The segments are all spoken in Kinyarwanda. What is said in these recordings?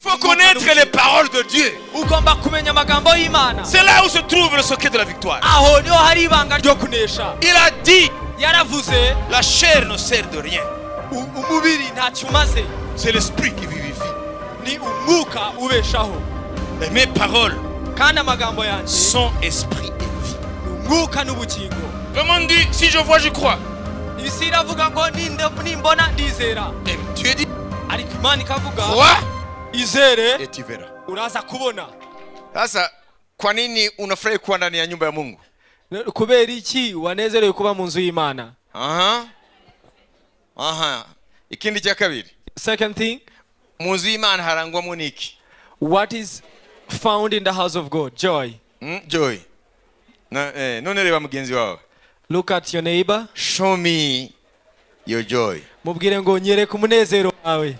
faut connaître les paroles de Dieu. ugomba kumenya amagambo y'Imana. C'est là où se trouve le secret de la victoire. Aho niho hari ibanga ryo kunesha. Il a dit, yaravuze, la chair ne sert de rien. umubiri ntacyo umaze. C'est l'esprit qui vivifie. Ni umwuka ubeshaho. Et mes paroles kandi amagambo yanjye sont esprit et vie. umwuka n'ubugingo. Le monde dit, si je vois, je crois. isi iravuga ngo nimbona ndizera. Et Dieu dit, ariko Imana ikavuga, crois izere et tu verras. uraza kubona. Sasa kwa nini unafurahi kuwa ndani ya nyumba ya Mungu? kubera iki wanezerewe kuba mu nzu y'Imana? Ikindi cya kabiri, second thing, mu nzu y'Imana harangwamo niki? what is found in the house of God? Joy. Joy. None reba mugenzi wawe. Look at your neighbor. Show me your joy. mubwire ngo nyereka umunezero wawe.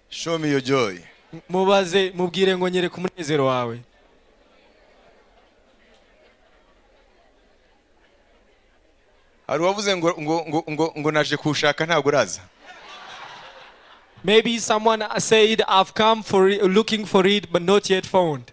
Show me your joy. mubaze mubwire ngo nyereka umunezero wawe. Hari wavuze ngo naje kushaka ntabwo uraza. Maybe someone said, I've come for it, looking for it but not yet found.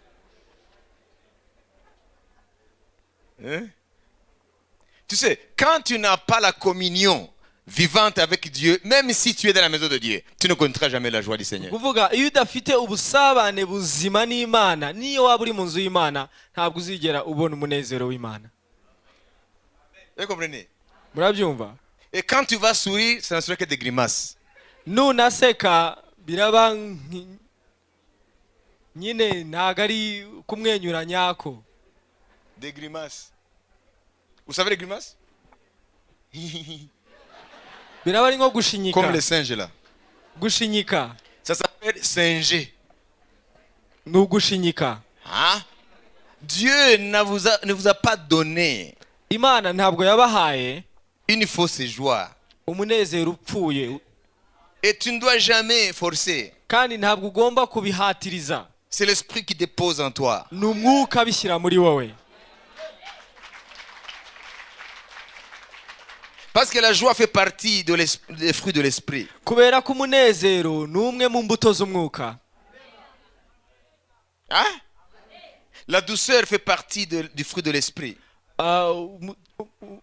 Tu sais, quand tu n'as pas la communion vivante avec Dieu, même si tu es dans la maison de Dieu, tu ne connaîtras jamais la joie du Seigneur. kuvuga iyo udafite ubusabane buzima n'Imana, niyo waba uri mu nzu y'Imana, ntabwo uzigera ubona umunezero w'Imana. Vous comprenez? Murabyumva? Et quand tu vas sourire, ça ne sera que des grimaces. nunaseka biraba nyine ntago ari kumwenyura nyako. Des grimaces. Vous savez les grimaces? biraba ari nko gushinyika. Comme les singes là. Gushinyika. Ça s'appelle singer. ni ugushinyika. Dieu ne vous a pas donné Imana ntabwo yabahaye une fausse joie. umunezero upfuye. Et tu ne dois jamais forcer. kandi ntabwo ugomba kubihatiriza. C'est l'esprit qui dépose en toi. ni umwuka bishyira muri wowe. Parce que la joie fait partie des fruits de l'esprit. kubera ko umunezero ni umwe mu mbuto z'umwuka. La douceur fait partie du fruit de l'esprit.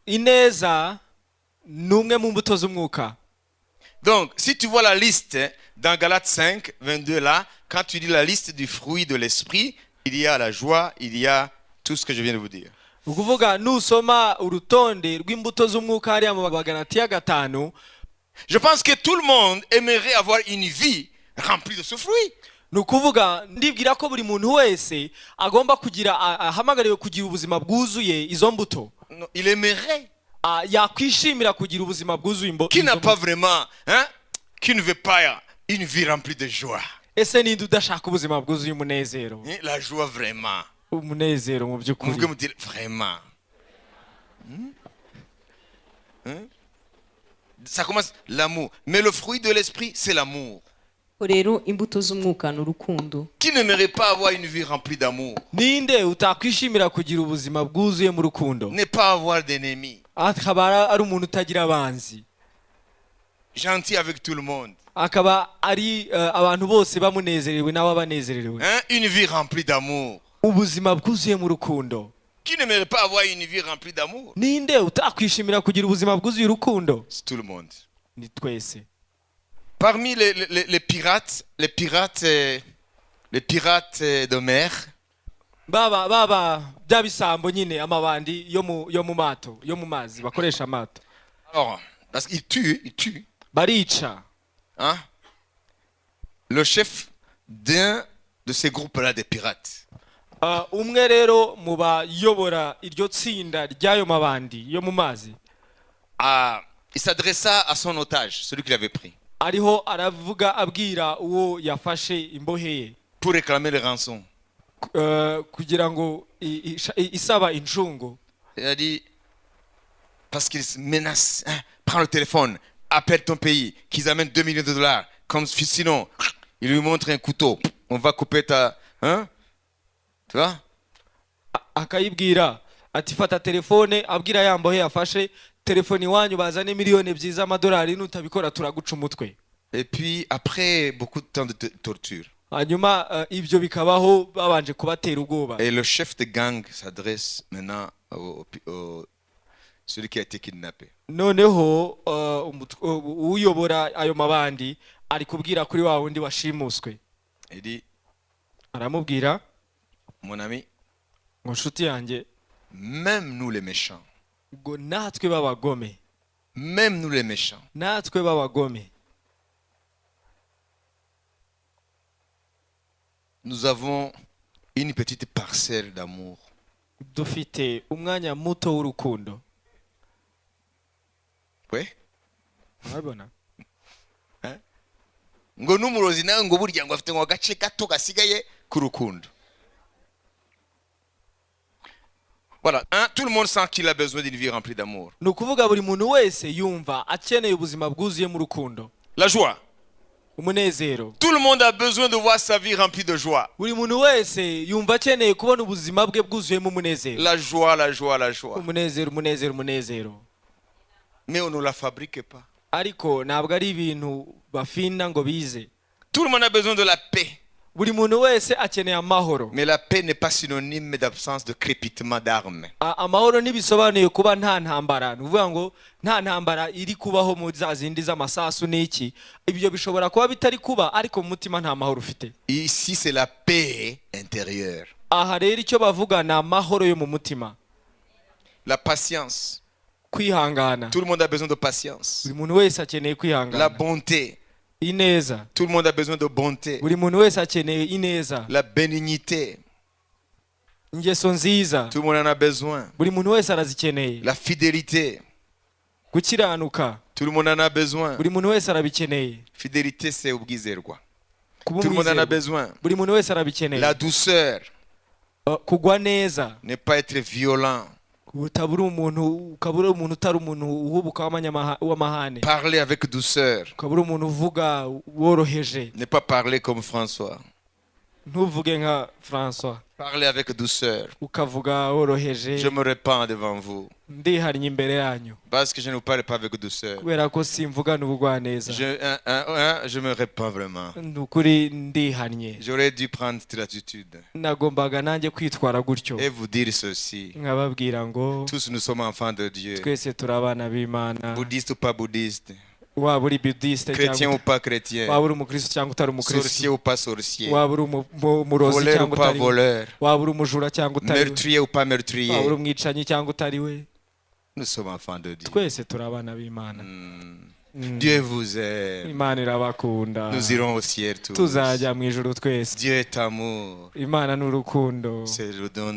Ineza ni umwe mu mbuto z'umwuka. Donc, si tu vois la liste dans Galates 5, 22 là, quand tu dis la liste du fruit de l'esprit, il y a la joie, il y a tout ce que je viens de vous dire. ukuvuga nusoma urutonde rw'imbuto z'umwuka hariya mu Bagalatiya 5, je pense que tout le monde aimerait avoir une vie remplie de ce fruit. ni ukuvuga ndibwira ko buri muntu wese agomba kugira ahamagariwe kugira ubuzima bwuzuye izo mbuto. Il aimerait. yakwishimira kugira ubuzima bwuzuye qui n'a pas vraiment, qui ne veut pas une vie remplie de joie. ese ninde udashaka ubuzima bwuzuye umunezero? La joie vraiment. umunezero mu by'ukuri. Vous me dire vraiment. Ça commence l'amour. Mais le fruit de l'esprit, c'est l'amour. rero imbuto z'umwuka n'urukundo. Qui n'aimerait pas avoir une vie remplie d'amour? ninde utakwishimira kugira ubuzima bwuzuye mu rukundo? Ne pas avoir d'ennemis. akaba ari umuntu utagira abanzi. Gentil avec tout le monde. akaba ari abantu bose bamunezerewe nawe abanezerewe. Une vie remplie d'amour. ubuzima bwuzuye mu rukundo. Qui n'aimerait pas avoir une vie remplie d'amour? ninde utakwishimira kugira ubuzima bwuzuye urukundo? C'est tout le monde. ni twese. Parmi les pirates de mer, baba bya bisambo nyine amabandi yo mu mato yo mu mazi bakoresha amato. alors parce qu'ils tuent. barica. Le chef d'un de ces groupes-là des pirates. umwe rero mu bayobora iryo tsinda ry'ayo mabandi yo mu mazi. Il s'adressa à son otage, celui qu'il avait pris. ariho aravuga abwira uwo yafashe imbohe ye. Pour réclamer les rançons. kugira ngo isaba incungu. Il a dit, parce qu'il menace, prends le téléphone, appelle ton pays, qu'ils amènent 2 millions de dollars. Comme sinon, il lui montre un couteau. On va couper ta... Tu vois? akayibwira ati fata telefone, abwira yambohe yafashe telefone iwanyu bazane miliyoni ebyiri z'amadolari, nutabikora turaguca umutwe. Et puis après beaucoup de temps de torture. hanyuma ibyo bikabaho babanje kubatera ubwoba. Et le chef de gang s'adresse maintenant celui qui a été kidnappé. noneho uyobora ayo mabandi ari kubwira kuri wa wundi washimuswe. Il dit, aramubwira, mon ami, ngo nshuti yanjye, même nous les méchants, ngo natwe b'abagome, même nous les méchants, natwe b'abagome, nous avons une petite parcelle d'amour. dufite umwanya muto w'urukundo. Oui. urabona? ngo n'umurozi nawe ngo burya ngo afite ngo agace gato gasigaye ku rukundo. Voilà, hein, tout le monde sent qu'il a besoin d'une vie remplie d'amour. ni ukuvuga buri muntu wese yumva akeneye ubuzima bwuzuye mu rukundo. La joie. umunezero. Tout le monde a besoin de voir sa vie remplie de joie. buri muntu wese yumva akeneye kubona ubuzima bwe bwuzuyemo umunezero. La joie, la joie, la joie. umunezero, umunezero, umunezero. Mais on ne la fabrique pas. ariko ntabwo ari ibintu bafinda ngo bize. Tout le monde a besoin de la paix. buri muntu wese akeneye amahoro. Mais la paix n'est pas synonyme d'absence de crépitement d'armes. amahoro ntibisobanuye kuba nta ntambara. ni ukuvuga ngo nta ntambara iri kubaho mu za zindi z'amasasu n'iki. ibyo bishobora kuba bitari kuba, ariko mu mutima nta mahoro ufite. Ici, c'est la paix intérieure. aha rero icyo bavuga ni amahoro yo mu mutima. La patience. kwihangana. Tout le monde a besoin de patience. buri muntu wese akeneye La kwihangana. bonté. ineza. Tout le monde a besoin de bonté. buri muntu wese akeneye ineza. La bénignité. ingeso nziza. Tout le monde en a besoin. buri muntu wese arazikeneye. La fidélité. gukiranuka. Tout le monde en a besoin. buri muntu wese arabikeneye. Fidélité, c'est ubwizerwa. kuba Tout le monde en a umwizerwa. besoin. buri muntu wese arabikeneye. La douceur. kugwa neza. Ne pas être violent. utabura umuntu, ukabura umuntu utari umuntu uhubuka w'amahane. Parler avec douceur. ukabura umuntu uvuga woroheje. Ne pas parler comme François. ntuvuge nka François. Parler avec douceur. ukavuga woroheje. Je me répands devant vous. ndihannye imbere yanyu. Parce que je ne parle pas avec douceur. kubera ko simvugana ubugwaneza. Je me répands vraiment. ni ukuri ndihannye. J'aurais dû prendre cette attitude nagombaga nanjye kwitwara gutyo. et vous dire ceci. nkababwira ngo Tous nous sommes enfants de Dieu. twese turi abana b'Imana. Bouddhistes ou pas bouddhistes. waba uri budiste Chrétien ou cyangwa pas chrétien. waba uri umukristo cyangwa utari umukristo. Sorcier ou pas sorcier. waba uri umurozi Voleur ou cyangwa pas utari we. voleur. waba uri umujura cyangwa utari we. Meurtrier ou pas waba uri meurtrier. umwicanyi cyangwa utari we. Nous sommes enfants de Dieu. twese turi abana b'Imana. Dieu vous aime. Imana irabakunda. Nous irons au ciel tous. tuzajya mu ijuru twese. Dieu est amour. Imana ni urukundo. C'est le don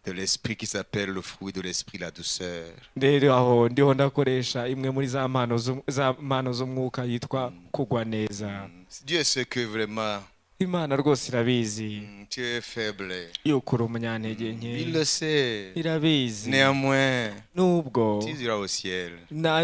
de l'esprit qui s'appelle le fruit de l'esprit, la douceur. rero aho ndiho ndakoresha imwe muri za mpano z'umwuka yitwa kugwa neza. Dieu sait que vraiment Imana rwose irabizi tu es faible. yuko uri umunyantege Il nke. le sait. irabizi. Néanmoins, nubwo tu iras au ciel.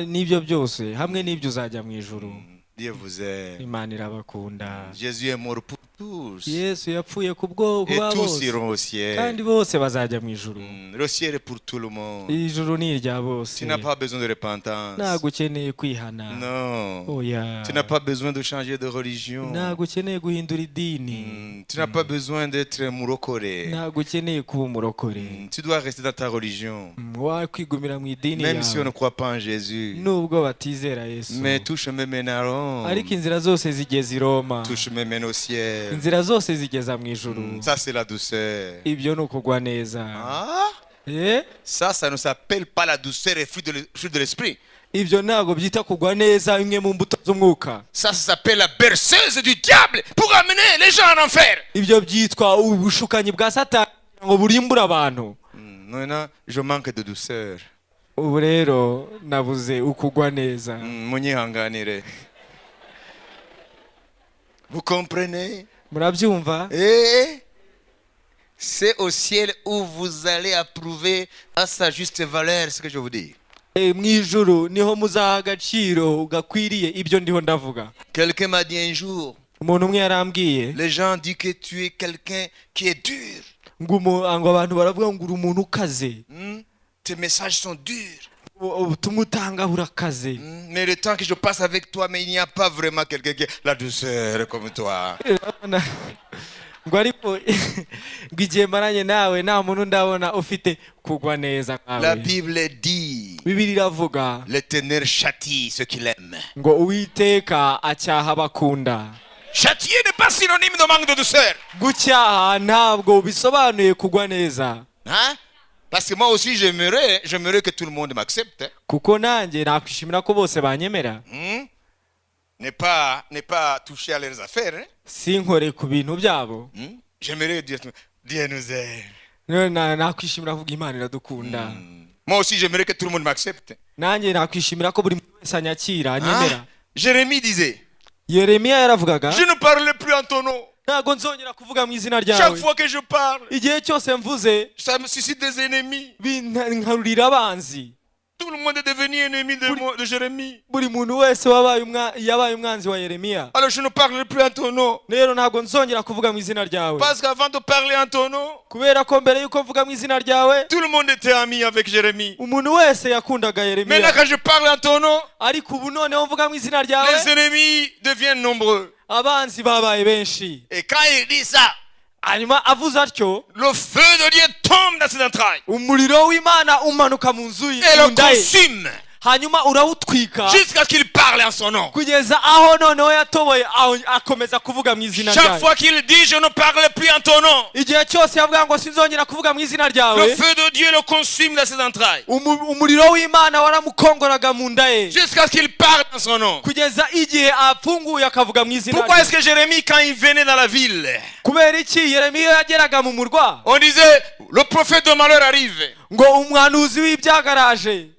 n'ibyo byose hamwe n'ibyo uzajya mu ijuru. Dieu vous aime. Imana irabakunda. Jésus est mort pour tous. yesu yapfuye ku bwoko Et bwa tous bose, iront au ciel. kandi bose bazajya mu ijuru. Le ciel est pour tout le monde. ijuru ni irya bose. Tu n'as pas besoin de repentance. ntabwo ukeneye kwihana. Non. oya. Tu n'as pas besoin de changer de religion. ntabwo ukeneye guhindura idini. Tu n'as pas besoin d'être murokore. ntabwo ukeneye kuba umurokore. Tu dois rester dans ta religion. wakwigumira mu idini Même si on ne yawe croit pas en Jésus. nubwo batizera yesu. Mais tout chemin mène à Rome. ariko inzira zose zigeza i Roma. Tout chemin mène au ciel. inzira zose zigeza mu ijuru. Ça, c'est la douceur. ibyo ni ukugwa neza. Ah, ça ne s'appelle pas la douceur et fruit de l'esprit. ibyo ntabwo byita kugwa neza, imwe mu mbuto z'umwuka. Ça s'appelle la berceuse du diable pour amener les gens en enfer. ibyo byitwa ubushukanyi bwa satani ngo burimbure abantu. Maintenant, je manque de douceur. ubu rero nabuze ukugwa neza. Munyihanganire. Vous comprenez? murabyumva? Et c'est au ciel où vous allez approuver à sa juste valeur ce que je vous dis. mu ijuru niho muzaha agaciro gakwiriye ibyo ndiho ndavuga. Quelqu'un m'a dit un jour, umuntu umwe yarambwiye, les gens disent que tu es quelqu'un qui est dur. ngo abantu baravuga ngo uri umuntu ukaze. Tes messages sont durs. Ubutumwa utanga burakaze. Mais le temps que je passe avec toi, mais il n'y a pas vraiment quelqu'un qui a la douceur comme toi. ngo ariko ngo igihe maranye nawe nta muntu ndabona ufite kugwa neza La nkawe. Bible dit, Bibiliya iravuga l'Éternel châtie ceux qu'il aime. ngo Uwiteka acyaha abakunda. Châtier n'est pas synonyme de manque de douceur. Gucyaha ntabwo bisobanuye kugwa neza. Hein? Parce que moi aussi, j'aimerais que tout le monde m'accepte. Hein? Kuko nanjye nakwishimira ko bose banyemera. Ne pas toucher à leurs affaires. Hein? Sinkore ku bintu byabo. J'aimerais Dieu nous aime. Nakwishimira kuvuga Imana iradukunda. Moi aussi, j'aimerais que tout le monde m'accepte. Nanjye nakwishimira ko buri wese anyakira anyemera. Jérémie disait, Yeremiya yaravugaga, je ne parle plus en ton nom. ntabwo nzongera kuvuga mu izina Chaque ryawe. fois que je parle, Igihe cyose mvuze ça me suscite des ennemis. binkarurira abanzi. Tout le monde est devenu ennemi de Jérémie. Buri muntu wese yabaye umwanzi wa Yeremiya. Alors je ne parle plus en ton nom. Rero ntabwo nzongera kuvuga mu izina ryawe. Parce qu'avant de parler en ton nom, Kubera ko mbere yuko mvuga mu izina ryawe, tout le monde était ami avec Jérémie. umuntu wese yakundaga Maintenant Yeremiya. quand je parle en ton nom, Ariko ubu noneho mvuga mu izina ryawe, les ennemis deviennent nombreux. abanzi babaye benshi. Et quand il dit ça, Hanyuma avuze atyo, le feu de Dieu tombe dans ses entrailles umuriro w'Imana umanuka mu nzu et le y'inda ye. consume Hanyuma urawutwika jusqu'à ce qu'il parle en son nom. kugeza aho noneho yatoboye akomeza kuvuga mu izina Chaque ryawe. fois qu'il dit je ne parle plus en ton nom, Igihe cyose yavuga ngo sinzongera kuvuga mu izina le ryawe, feu de Dieu le consume dans ses entrailles umuriro w'Imana waramukongoraga mu nda ye jusqu'à ce qu'il parle en son nom. kugeza igihe apfunguye akavuga mu izina Pourquoi est-ce ryawe. que Jérémie, quand il venait dans la ville, Kubera iki Yeremiya yageraga mu murwa on disait le prophète de malheur arrive? ngo umwanuzi w'ibyagaraje?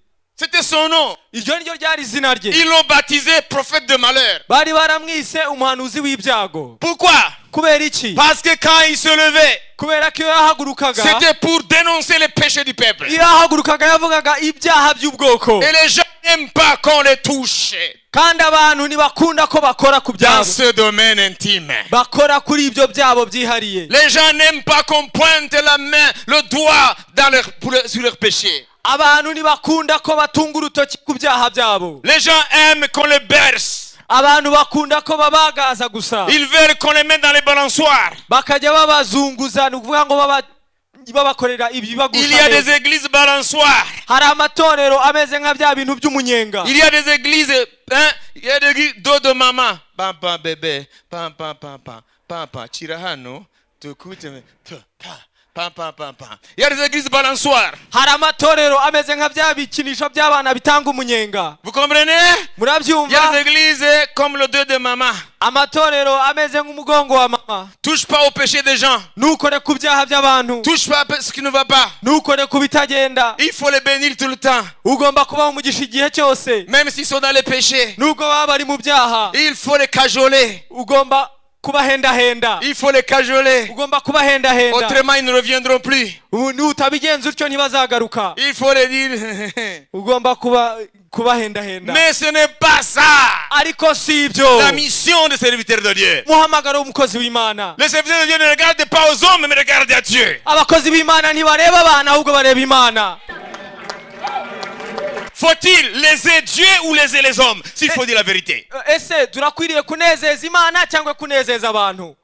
C'était son nom. Iryo niryo ryari izina rye. Ils l'ont baptisé prophète de malheur. Bari baramwise umuhanuzi w'ibyago. Pourquoi? Kubera iki? Parce que quand il se levait, Kubera ko iyo yahagurukaga, c'était pour dénoncer les péchés du peuple. iyo yahagurukaga yavugaga ibyaha by'ubwoko. Et les gens n'aiment pas qu'on les touche Kandi abantu ntibakunda ko bakora ku dans byabo, ce domaine intime. bakora kuri ibyo byabo byihariye. Les gens n'aiment pas qu'on pointe la main, le doigt sur leurs péchés. Abantu ntibakunda ko batunga urutoki ku byaha byabo. Les gens aiment qu'on les berce. Abantu bakunda ko babagaza gusa. Ils veulent qu'on les mette dans les balançoires. Bakajya babazunguza, ni ukuvuga ngo babakorera Il y a ibibagusha. des églises balançoires. Hari amatorero ameze nka bya bintu by'umunyenga. Il y a des églises, hein, il y a des églises dos de maman. Papa bébé, papa papa, papa, tira hano, tukute, papa papa. Il y a des églises balançoires. Hari amatorero ameze nka bya bikinisho by'abana bitanga umunyenga. Vous comprenez? Il y a Murabyumva? des églises comme le dos de maman. Amatorero ameze nk'umugongo wa mama. Touche pas au péché des gens. Ntukore ku byaha by'abantu. Touche pas à ce qui ne va pas. Ntukore ku bitagenda. Il faut les bénir tout le temps. Ugomba kubaha umugisha igihe cyose. Même s'ils sont dans les péchés. Nubwo baba bari mu byaha, Il faut les cajoler. ugomba kubahendahenda. Il faut les cajoler. Ugomba kubahendahenda. Autrement, ils ne reviendront plus. Nutabigenza utyo ntibazagaruka. Il faut les dire. Ugomba kubahendahenda. Mais ce n'est pas ça. Ariko si ibyo La mission des serviteurs de Dieu. muhamagaro w'umukozi w'Imana. Les serviteurs de Dieu ne regardent pas aux hommes, mais regardent à Dieu. Abakozi b'Imana ntibareba abana ahubwo bareba Imana. Faut-il léser Dieu ou léser les hommes, s'il faut dire la vérité? Ese turakwiriye kunezeza Imana cyangwa kunezeza abantu?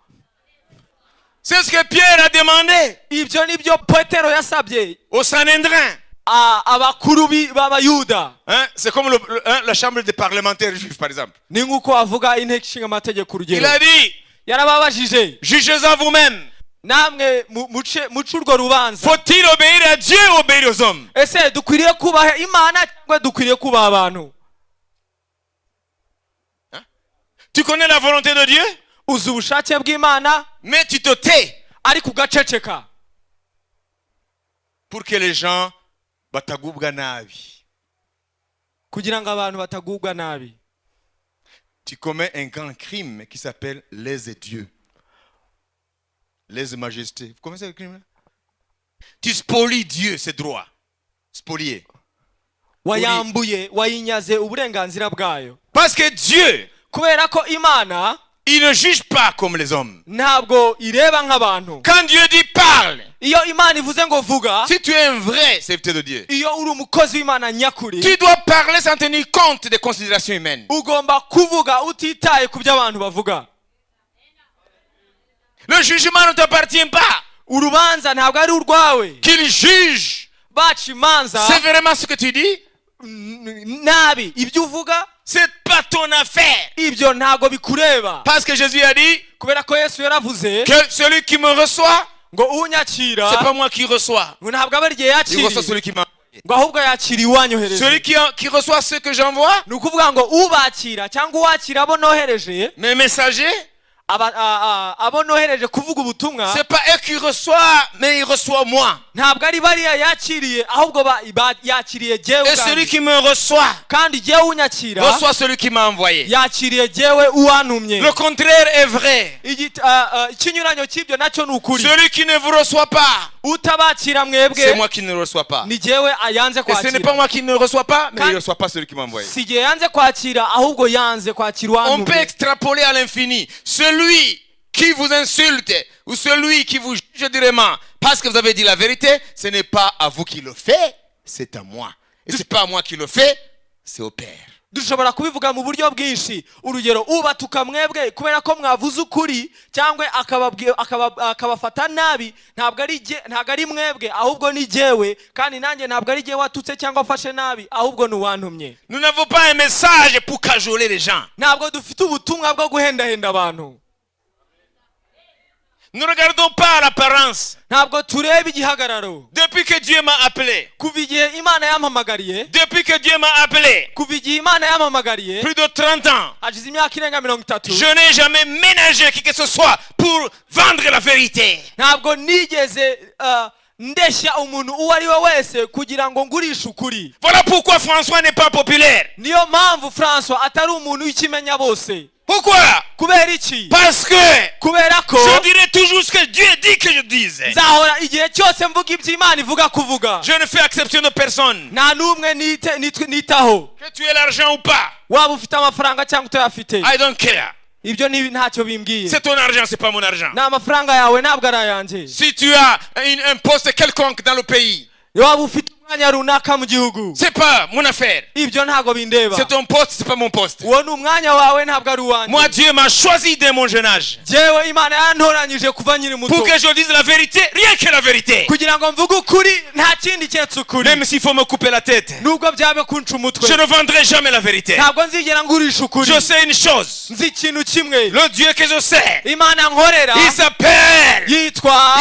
C'est ce que Pierre a demandé Ibyo nibyo Petero yasabye au Sanhédrin. abakuru b'Abayuda. Hein? C'est comme la chambre des parlementaires juifs, par exemple. Ni nk'uko avuga inteko ishinga amategeko urugero. Il a dit, Yarababajije, jugez-en vous-même. namwe muce urwo rubanza. Faut-il obéir à Dieu ou obéir aux hommes? Ese dukwiriye kubaha Imana cyangwa dukwiriye kubaha abantu? Hein? Tu connais la volonté de Dieu, Uzi ubushake bw'Imana mais tu te tais ariko ugaceceka pour que les gens batagubwa nabi. kugira ngo abantu batagubwa nabi. Tu commets un grand crime qui s'appelle lèse Dieu. Lèse majesté. Vous connaissez le crime? Tu spolies Dieu, ses droits. Spolier. Wayinyaze uburenganzira bwayo. Parce que Dieu, Kubera ko Imana il ne juge pas comme les hommes. ntabwo ireba nk'abantu. Quand Dieu dit parle, parle, iyo imana ivuze ngo vuga, si tu es un vrai serviteur de Dieu, iyo uri umukozi w'imana nyakuri, tu dois parler sans tenir compte des considérations humaines. ugomba kuvuga utitaye ku byo abantu bavuga. Le jugement ne t'appartient pas. Urubanza ntabwo ari urwawe. Qu'il juge Baca imanza sévèrement ce que tu dis, nabi ibyo uvuga, c'est pas ton affaire. ibyo ntabwo bikureba. Parce que Jésus a dit Kubera ko Yesu yaravuze que celui qui me reçoit, ngo unyakira c'est pas moi qui reçois. ngo ntabwo aba ari igihe Il reçoit yakiriye, celui qui m'a. ngo ahubwo yakiriye uwanyohereje. Celui qui reçoit ce que j'envoie, ni ukuvuga ngo ubakira cyangwa uwakira abo nohereje, mes messagers, abo nohereje kuvuga ubutumwa, c'est pas eux qui reçoivent, mais ils reçoivent moi. ntabwo ari bariya yakiriye, ahubwo yakiriye jyewe Et celui ubwanjye. qui me reçoit, kandi jyewe unyakira reçoit celui qui m'a envoyé. yakiriye jyewe uwantumye. Le contraire est vrai. Ikinyuranyo cy'ibyo nacyo ni ukuri. Celui qui ne vous reçoit pas, utabakira c'est mwebwe moi qui ne le reçois pas. ni jyewe yanze Et ce n'est pas kwakira. moi qui ne le reçois pas, mais Quand- il ne reçoit pas celui qui m'a envoyé. si jye yanze kwakira, ahubwo yanze kwakira On peut uwantumye. extrapoler à l'infini. Celui qui vous insulte ou celui qui vous juge durement parce que vous avez dit la vérité, ce n'est pas à vous qui le fait, c'est à moi. Et ce n'est pas à moi qui le fait, c'est au Père. dushobora kubivuga mu buryo bwinshi. Urugero, ubatuka mwebwe kubera ko mwavuze ukuri cyangwa akabafata nabi, ntabwo ari mwebwe, ahubwo ni jyewe. kandi nanjye ntabwo ari jyewe watutse cyangwa afashe nabi, ahubwo ni uwantumye. Nous n'avons pas un message pour cajoler les gens. ntabwo dufite ubutumwa bwo guhendahenda abantu. Ne regardons pas l'apparence. ntabwo tureba igihagararo. Depuis que Dieu m'a appelé, kuva igihe imana yampamagariye, depuis que Dieu m'a appelé, kuva igihe imana yampamagariye plus de 30 ans, hashize imyaka irenga 30, je n'ai jamais ménagé qui que ce soit pour vendre la vérité. ntabwo nigeze ndeshya umuntu uwo ari we wese kugira ngo ngurishe ukuri. Voilà pourquoi François n'est pas populaire. niyo mpamvu François atari umuntu w'ikimenya bose. Pourquoi? kubera iki? Parce que kubera ko je dirai toujours ce que Dieu dit que je dise. nzahora igihe cyose mvuga ibyo Imana ivuga kuvuga. Je ne fais exception de personne. nta n'umwe nitaho, Que tu aies l'argent ou pas, waba ufite amafaranga cyangwa utayafite. I don't care. ibyo ntacyo bimbwiye. C'est ton argent, c'est pas mon argent. ni amafaranga yawe, ntabwo ari ayanjye. Si tu as un poste quelconque dans le pays, waba ufite umwanya runaka mu gihugu, c'est pas mon affaire. ibyo ntabwo bindeba. C'est ton poste, c'est pas mon poste. uwo ni umwanya wawe, ntabwo ari uwanjye. Moi, Dieu m'a choisi dès mon jeune âge jyewe Imana yantoranyije kuva nkiri muto pour que je dise la vérité, rien que la vérité. kugira ngo mvuge ukuri, nta kindi keretse ukuri. Même s'il faut me couper la tête, nubwo byaba kunca umutwe, je ne vendrai jamais la vérité. ntabwo nzigera ngurisha ukuri. Je sais une chose, nzi ikintu kimwe, le Dieu que je sais, Imana nkorera il s'appelle yitwa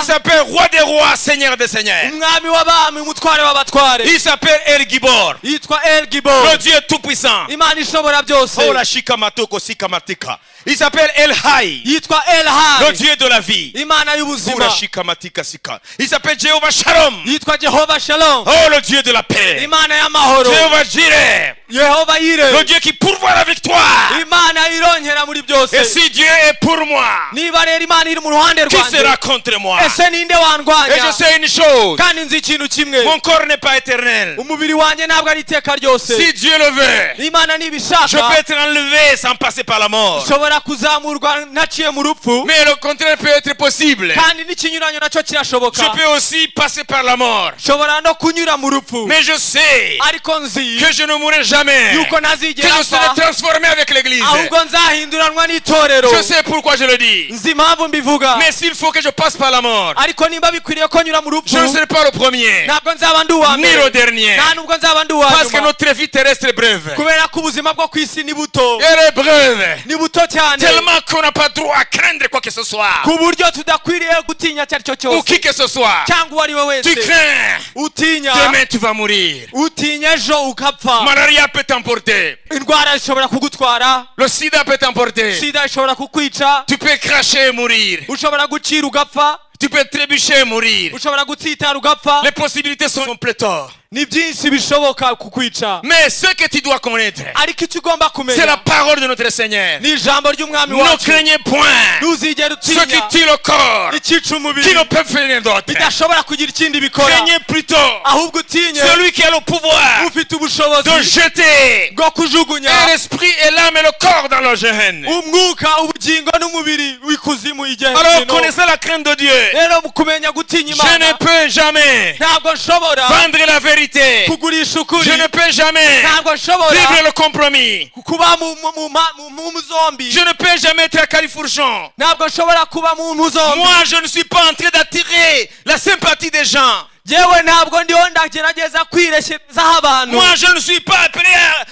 roi des rois, seigneur des seigneurs. umwami w'abami, umutware w'abatware. Il s'appelle El Gibor, yitwa El Gibor, le Dieu tout-puissant. Imana ishobora byose. Oh la shikamatoko sikamatika. Il s'appelle El Hai, yitwa El le Hai, Dieu de la vie. Imana Oh la y'ubuzima. shikamatika sika. Il s'appelle Jehovah Shalom, yitwa Jehova Shalom, oh le Dieu de la paix. Imana y'amahoro. Jehovah Jireh, Yehova le Yire, Dieu qui pourvoit la victoire. Imana ironkera muri Et byose. si Dieu est pour moi, niba rero Imana iri mu ruhande qui rwanjye, sera contre moi? ese ninde Et je wandwanya? sais une chose, kandi nzi ikintu kimwe, mon corps n'est pas éternel. umubiri wanjye ntabwo ari iteka ryose. Si Dieu le veut, Imana je nibishaka, peux être enlevé sans passer par la mort. nshobora kuzamurwa ntaciye mu rupfu, Mais le contraire peut être possible. kandi n'ikinyuranyo nacyo kirashoboka. Je peux aussi passer par la mort. nshobora no kunyura mu rupfu, Mais je sais ariko nzi que je ne mourrai jamais. yuko Que ntazigera je serai apfa, transformé avec l'église. ahubwo nzahinduranwa n'itorero. Je sais pourquoi je le dis. nzi impamvu mbivuga, Mais s'il faut que je passe par la mort, ariko nimba bikwiriye ko nyura mu rupfu, je ne serai pas le premier, ntabwo nzaba ndi uwa ni le mbere, dernier. nta nubwo nzaba ndi uwa Parce que nyuma. notre vie terrestre est brève. kubera ko ubuzima bwo ku isi ni buto, Elle est brève. ni buto cyane, Tellement qu'on n'a pas droit à craindre quoi que ce soit. ku buryo tudakwiriye gutinya icyo ari cyo Ou cyose, qui que ce soit. cyangwa uwo ari we Tu wese. crains. utinya, Demain tu vas mourir. utinya ejo ukapfa. Malaria peut t'emporter. indwara ishobora kugutwara, Le sida peut t'emporter. sida ishobora kukwica, Tu peux cracher et mourir. ushobora gucira ugapfa, Tu peux trébucher et mourir. ushobora gutsitara ugapfa. Les possibilités sont pléthores. ni byinshi bishoboka kukwica Mais ce que tu dois connaître, ariko icyo ugomba c'est la kumenya parole de notre Seigneur. ni ijambo ry'umwami Ne wacu craignez point ntuzigere ceux qui utinya tuent le corps, ikica qui umubiri ne peuvent faire rien d'autre. bidashobora kugira ikindi bikora Craignez plutôt ahubwo utinye celui qui a le pouvoir ufite ubushobozi de jeter bwo kujugunya l'esprit et l'âme et le corps dans le Gehenna. umwuka ubugingo n'umubiri w'ikuzimu igihe Alors connaissez la crainte de Dieu. rero mu kumenya gutinya Je ne imana peux jamais ntabwo nshobora vendre la vérité. kugurisha ukuri Je ne peux jamais ntabwo nshobora vivre le compromis. kuba mu zombi Je ne peux jamais être à califourchon. ntabwo nshobora kuba mu zombi Moi, je ne suis pas en train d'attirer la sympathie des gens. yewe ntabwo ndiho ndagerageza kwirekerezaho abantu Moi, je ne suis pas appelé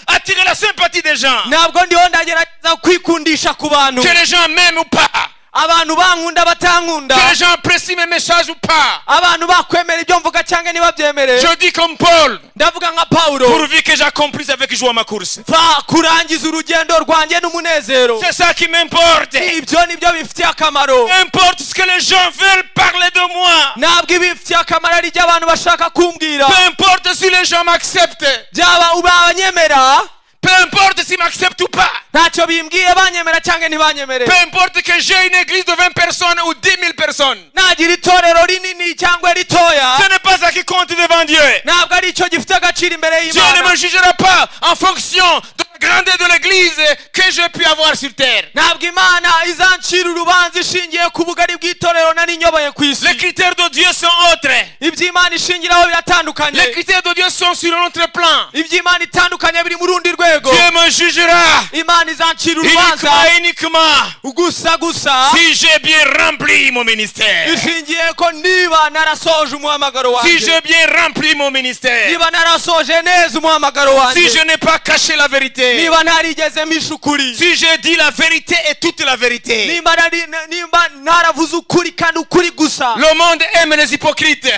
à attirer la sympathie des gens. ntabwo ndiho ndagerageza kwikundisha ku bantu Que les gens m'aiment ou pas. abantu bankunda batankunda Que les gens apprécient mes messages ou pas. abantu bakwemera ibyo mvuga cyangwa ntibabyemere Je dis comme Paul, ndavuga nka pawulo pourvu que j'accomplisse avec joie ma course. va kurangiza urugendo rwanjye n'umunezero C'est ça qui m'importe. ibyo nibyo bifitiye akamaro Importe ce que les gens veulent parler de moi. ntabwo ibifitiye akamaro ari ibyo abantu bashaka kumbwira Peu importe si les gens m'acceptent. byaba banyemera Peu importe s'ils m'acceptent ou pas. ntacyo bimbwiye banyemera cyangwa ntibanyemere Peu importe que j'ai une église de 20 personnes ou 10 000 personnes. nagira itorero rinini cyangwa ritoya Ce n'est pas ça qui compte devant Dieu. ntabwo ari icyo gifite agaciro imbere Dieu ne y'imana me jugera pas en fonction de la grandeur de l'église que je puis avoir sur terre. ntabwo imana izancira urubanza ishingiye ku bugari bw'itorero nari nyoboye ku isi Les critères de Dieu sont autres. iby'imana ishingiraho biratandukanye Les critères de Dieu sont sur un autre plan. iby'imana itandukanye biri mu rundi rwego Dieu me jugera imana izancira urubanza uniquement gusa si j'ai bien rempli mon ministère. ishingiye ko niba narasoje umuhamagaro Si wanjye j'ai bien rempli mon ministère. niba narasoje neza umuhamagaro Si wanjye je n'ai pas caché la vérité. niba ntarigeze mpisha ukuri Si j'ai dit la vérité et toute la vérité. nimba ntaravuze ukuri kandi ukuri gusa Le monde aime les hypocrites.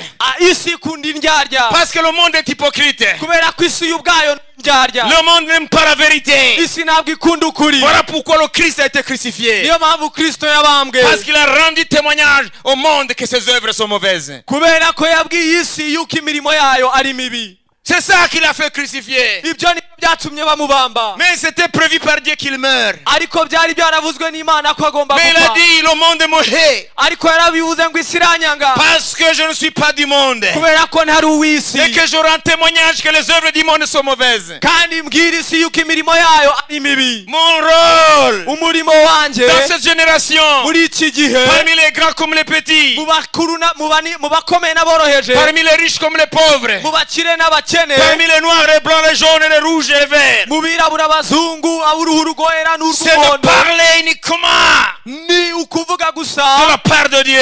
isi ikunda indyarya Parce que le monde est hypocrite. kubera ko isi y'ubwayo ndyarya Le monde n'aime pas la vérité. isi ntabwo ikunda ukuri Voilà pourquoi le Christ a été crucifié. niyo mpamvu kristo yabambwe Parce qu'il a rendu témoignage au monde que ses œuvres sont mauvaises. kubera ko yabwiye isi yuko imirimo yayo ari mibi C'est ça qu'il a fait crucifier. ibyo nibyo byatumye bamubamba Mais c'était prévu par Dieu qu'il meure. ariko byari byaravuzwe n'imana ko agomba Mais il a gupfa dit, le monde me hait. ariko yarabivuze ngo isi iranyanga Parce que je ne suis pas du monde. kubera ko ntari uw'isi Et que je rends témoignage que les œuvres du monde sont mauvaises. kandi mbwira isi yuko imirimo yayo ari mibi Mon rôle umurimo wanjye dans cette génération, muri iki gihe parmi les grands comme les petits, mu bakuru mu bakomeye n'aboroheje parmi les riches comme les pauvres, mu bakire n'abakene parmi les noirs, les blancs, les jaunes, les rouges et les verts, mu birabura abazungu ab'uruhu rwera c'est de n'urw'umuhondo parler uniquement ni ukuvuga de gusa la part de Dieu.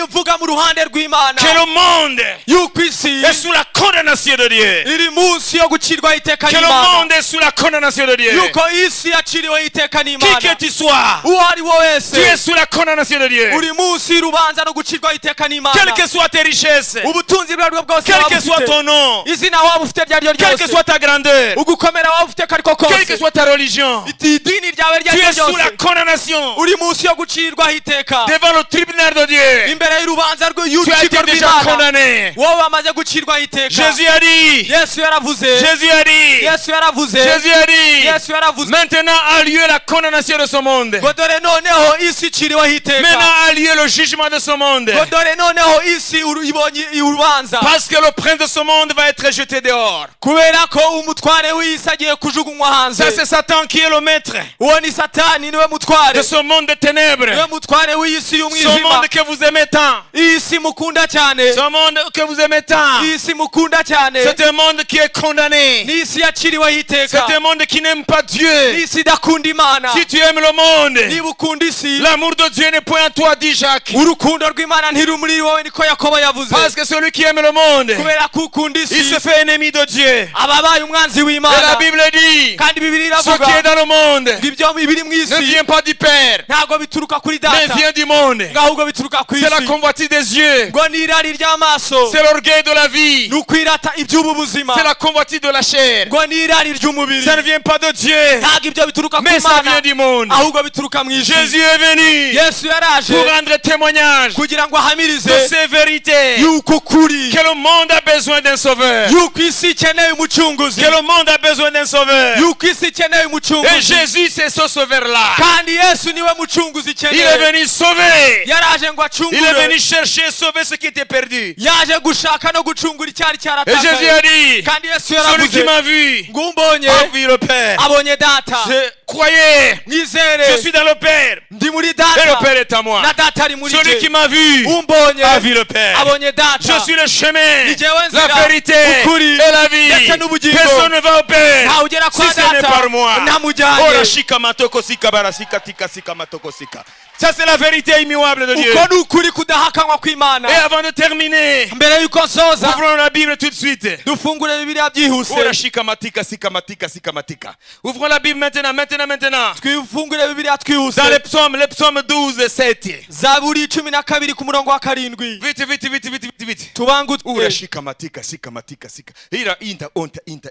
mvuga mu ruhande rw'imana Que le monde yuko isi est sous la condamnation de Dieu. iri munsi yo gucirwaho iteka Que le n'imana monde est sous la condamnation de Dieu. yuko isi yaciriweho iteka Qui n'imana que tu sois, uwo ari wo tu es wese sous la condamnation de Dieu. uri munsi y'urubanza no gucirwaho iteka n'imana Quelles que soient tes richesses, ubutunzi bwo aribwo bwose quel waba que soit ufite ton nom, izina waba ufite iryo ari ryo quelle que ryose soit ta grandeur, ugukomera waba ufite kariko quelle que kose soit ta religion, idini ryawe iryo tu ari ryo es sous la ryose condamnation uri munsi yo gucirirwaho iteka devant le tribunal de Dieu. imbere y'urubanza Tu as y'urukiko été déjà rw'imana condamné. wowe wamaze gucirwaho iteka Jésus a dit, yesu yaravuze Jésus a dit, yesu yaravuze Jésus a dit, yesu yaravuze maintenant a lieu la condamnation de ce monde. ngo dore noneho isi iciriweho iteka Maintenant a lieu le jugement de ce monde. ngo dore noneho isi ibonye urubanza Parce que le prince de ce monde va être jeté dehors. kubera ko umutware w'isi agiye kujugunywa hanze Ça c'est Satan qui est le maître uwo ni satani niwe mutware de ce monde de ténèbres. niwe mutware w'isi Ce y'umwijima monde que vous aimez tant. isi mukunda cyane Ce monde que vous aimez tant. isi mukunda cyane C'est un monde qui est condamné. ni isi yaciriweho iteka C'est un monde qui n'aime pas Dieu. ni isi idakunda imana Si tu aimes le monde, niba ukunda isi l'amour de Dieu n'est point en toi, dit Jacques. urukundo rw'imana ntiruri muri wowe niko yakobo yavuze Parce que celui qui aime le monde, kubera ko ukunda il isi se fait ennemi de Dieu. aba abaye umwanzi Et la w'imana Bible dit, kandi bibiri ce iravuga qui est dans le monde ngo ibyo biri mu ne isi vient pas du Père, ntabwo bituruka kuri mais data vient du monde. ngo ahubwo bituruka ku C'est la isi convoitise des yeux. ngo ni irari ry'amaso C'est l'orgueil de la vie. ni ukwirata kwirata iby'ubu buzima C'est la convoitise de la chair. ngo ni irari ry'umubiri Ça ne vient pas de Dieu, ntabwo ibyo bituruka ku mais ça mana vient du monde. ahubwo bituruka mu isi Jésus est venu yesu yaraje pour rendre témoignage kugira ngo de ahamirize ces vérités. yuko kuri Que le monde a besoin d'un sauveur. yuko isi ikeneye umucunguzi Que le monde a besoin d'un sauveur. yuko isi ikeneye Et umucunguzi Jésus, c'est ce sauveur-là. kandi yesu niwe mucunguzi Il est ikeneye venu sauver. yaraje ngo Il est venu acungure chercher, sauver ce qui était perdu. yaje gushaka no gucungura icyari Et Jésus a cyaratakaye dit, kandi yesu celui qui yaravuze m'a vu ngo umbonye a vu le Père. abonye data Je croyais, je mwizere suis dans le Père. ndi muri Et le data Père est à moi. na data ari muri Celui qui jye m'a vu umbonye a vu le Père. abonye data Je suis le chemin, Ni jewe nzira, la vérité ukuri, et la vie. ndetse n'ubugingo. Personne ne va au Père ntawe ugera si kwa ce n'est data par moi. ntamujyanye Ora shika matoko sika barasika tika sika matoko sika. Ça c'est la vérité immuable de Dieu. uko ni ukuri kudahakanwa kw'imana Et avant de terminer, mbere y'uko nsoza ouvrons la Bible tout de suite. dufungure bibiliya byihuse Ora shika matika sika matika sika matika. Ouvrons la Bible maintenant. twifungure bibiliya twihuse Dans les psaumes 12, 7. zaburi 12 ku murongo wa karindwi Vite. Ora tubangutse shika matika sika matika sika. Ira inta onta inta.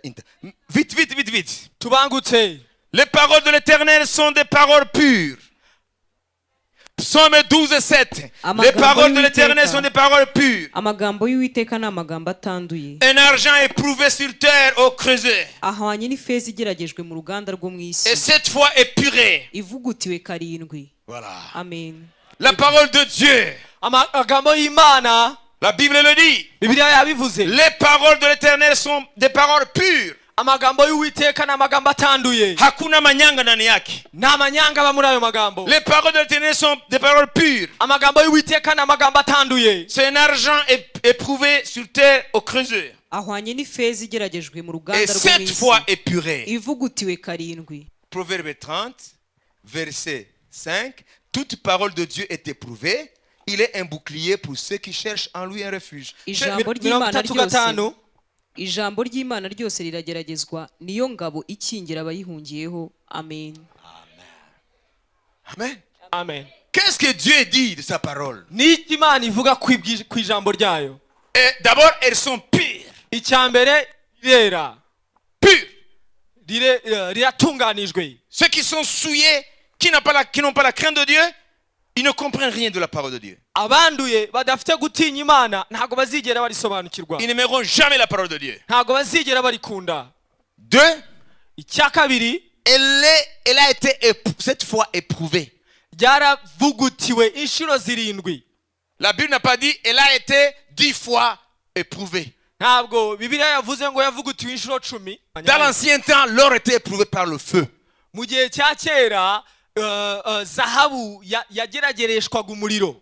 Vite. tubangutse Les paroles de l'Éternel sont des paroles pures. Psaume 12, 7. Les paroles de l'Éternel sont des paroles pures. amagambo y'uwiteka ni amagambo atanduye Un argent éprouvé sur terre au creuset. ahwanye n'ifeza igeragejwe mu ruganda rwo mu isi Et cette fois épurée. ivugutiwe karindwi Voilà. amen La parole de Dieu. amagambo y'imana La Bible le dit. bibiliya yabivuze Les paroles de l'Éternel sont des paroles pures. amagambo y'uwiteka ni amagambo atanduye Hakuna manyanga ndani yake. nta manyanga aba muri ayo magambo Les paroles de l'Éternel sont des paroles pures. amagambo y'uwiteka ni amagambo atanduye C'est un argent éprouvé sur terre au creuset. ahwanye n'ifeza igeragejwe mu Et ruganda rwo mu cette isi fois épurée. ivugutiwe karindwi Proverbe 30, verset 5. Toute parole de Dieu est éprouvée. Il est un bouclier pour ceux qui cherchent en lui un refuge. ijambo mirongo ry'imana itatu ryose gatanu ijambo ry'imana ryose rirageragezwa niyo ngabo ikingira abayihungiyeho amen Amen. amen Qu'est-ce que Dieu dit de sa parole? ni iki imana ivuga ku ijambo ryayo Et d'abord, elles sont pures. icya mbere rirera Pures. riratunganijwe Ceux qui sont souillés, qui n'ont pas la crainte de Dieu, ils ne comprennent rien de la parole de Dieu. abanduye badafite gutinya imana ntabwo bazigera barisobanukirwa Ils n'aimeront jamais la parole de Dieu. ntabwo bazigera barikunda Deux, icya kabiri elle a été cette fois éprouvée. ryaravugutiwe inshuro zirindwi La Bible n'a pas dit elle a été 10 fois éprouvée. ntabwo bibiliya yavuze ngo yavugutiwe inshuro 10 Dans l'ancien temps, l'or était éprouvé par le feu. mu gihe cya kera zahabu yageragereshwaga umuriro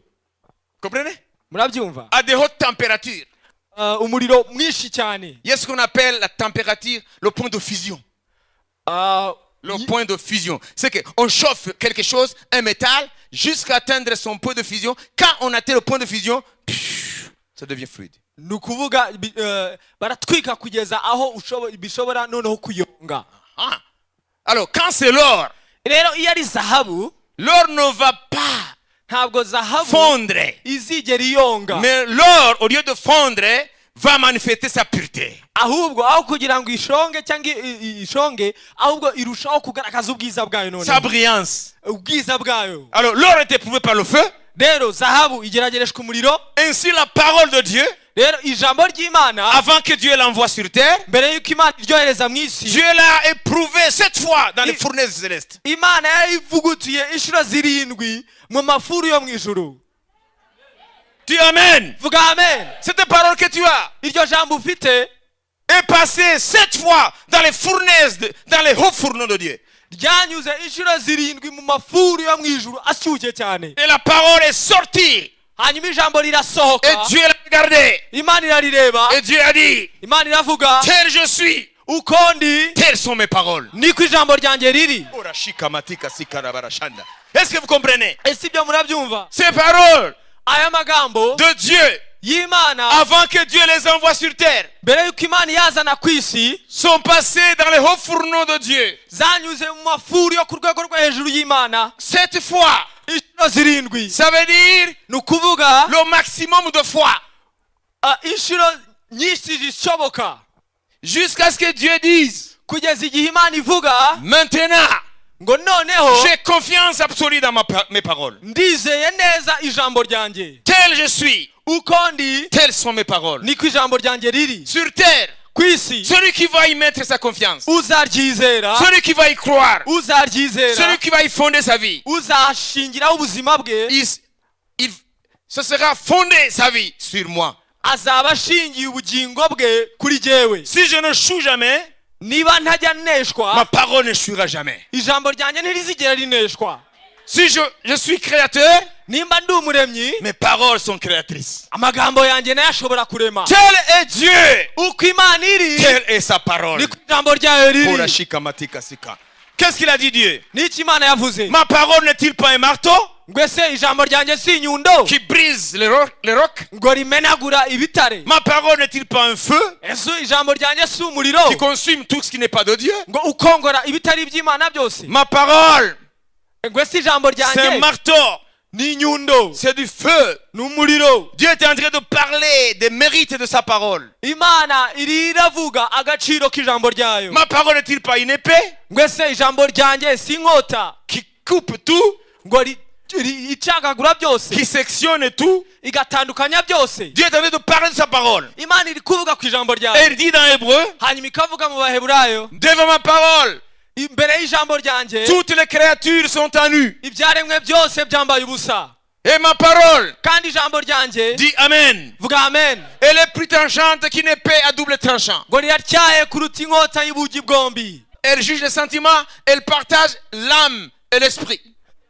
Comprenez? murabyumva À de hautes températures. umuriro mwinshi cyane Il y a ce qu'on appelle la température, le point de fusion. Le point de fusion. C'est qu'on chauffe quelque chose, un métal, jusqu'à atteindre son point de fusion. Quand on atteint le point de fusion, ça devient fluide. ni ukuvuga baratwika kugeza aho bishobora noneho kuyonga Ah. Alors, quand c'est l'or, rero iyo ari zahabu l'or ne va pas ntabwo zahabu fondre. izigera iyonga Mais l'or, au lieu de fondre, va manifester sa pureté. ahubwo aho kugira ngo ishonge cyangwa ishonge ahubwo irushaho kugaragaza ubwiza bwayo Sa noneho brillance. ubwiza bwayo Alors, l'or est éprouvé par le feu. rero zahabu igeragereshwa umuriro Ainsi, la parole de Dieu, rero ijambo ry'imana avant que Dieu l'envoie sur terre, mbere y'uko imana iryohereza mu isi Dieu l'a éprouvé 7 fois dans les fournaises célestes. imana yayivugutuye inshuro zirindwi mu mafuru yo mu ijuru Tu amen. vuga amen Cette parole que tu as iryo jambo ufite est passée 7 fois dans les fournaises, dans les hauts fourneaux de Dieu. ryanyuze inshuro zirindwi mu mafuru yo mu ijuru ashyushye cyane Et la parole est sortie. hanyuma ijambo rirasohoka Et Dieu l'a regardé. imana irarireba Et Dieu a dit, imana iravuga tel je suis, uko ndi telles sont mes paroles. niko ijambo ryanjye riri Est-ce que vous comprenez? ese ibyo murabyumva Ces paroles aya magambo de Dieu, y'imana avant que Dieu les envoie sur terre, mbere y'uko imana yazana ku isi sont passées dans les hauts fourneaux de Dieu. zanyuze mu mafuru yo ku rwego rwo hejuru y'imana 7 fois. inshuro zirindwi Ça veut dire ni ukuvuga le maximum de fois. inshuro nyinshi zishoboka jusqu'à ce que Dieu dise kugeza igihe imana ivuga maintenant ngo noneho j'ai confiance absolue dans mes paroles. ndizeye neza ijambo ryanjye Tel je suis, uko ndi telles sont mes paroles. niko ijambo ryanjye riri Sur terre, ku isi celui qui va y mettre sa confiance, uzaryizera celui qui va y croire, uzaryizera celui qui va y fonder sa vie, uzashingiraho ubuzima bwe ce sera fondé sa vie sur moi. azaba ashingiye ubugingo bwe kuri jyewe Si je ne choue jamais, niba ntajya ma neshwa parole ne chouera jamais. ijambo ryanjye ntirizigera rineshwa Si je suis créateur, nimba ndi umuremyi mes paroles sont créatrices. amagambo yanjye nayo ashobora kurema Tel est Dieu, uko imana iri telle est sa parole. niko ijambo ryayo riri Porashika matika sika. Qu'est-ce qu'il a dit Dieu? n'iki imana yavuze Ma parole n'est-il pas un marteau ngo ese ijambo ryanjye si inyundo qui brise les rocs? ngo rimenagura ibitare Ma parole n'est-il pas un feu ese ijambo ryanjye si umuriro qui consume tout ce qui n'est pas de Dieu? ngo ukongora ibitari iby'imana byose Ma parole, ngo ese ijambo c'est un ryanjye marteau, ni inyundo c'est du feu. ni umuriro Dieu est en train de parler des mérites de sa parole. imana iri iravuga agaciro k'ijambo ryayo Ma parole n'est-il pas une épée ngo ese ijambo ryanjye si inkota qui coupe tout, ngo icagagura byose qui sectionne tout? igatandukanya byose Dieu est en train de parler de sa parole. imana iri kuvuga ku ijambo Et ryayo il dit dans Hébreu, hanyuma ikavuga mu baheburayo devant ma parole, imbere y'ijambo ryanjye toutes les créatures sont à nu. ibyaremwe byose byambaye ubusa Et ma parole kandi ijambo ryanjye dit Amen. vuga amen Elle est plus tranchante qu'une épée à double tranchant. ngo riratyaye kuruta inkota y'ubugi bwombi Elle juge les sentiments, elle partage l'âme et l'esprit.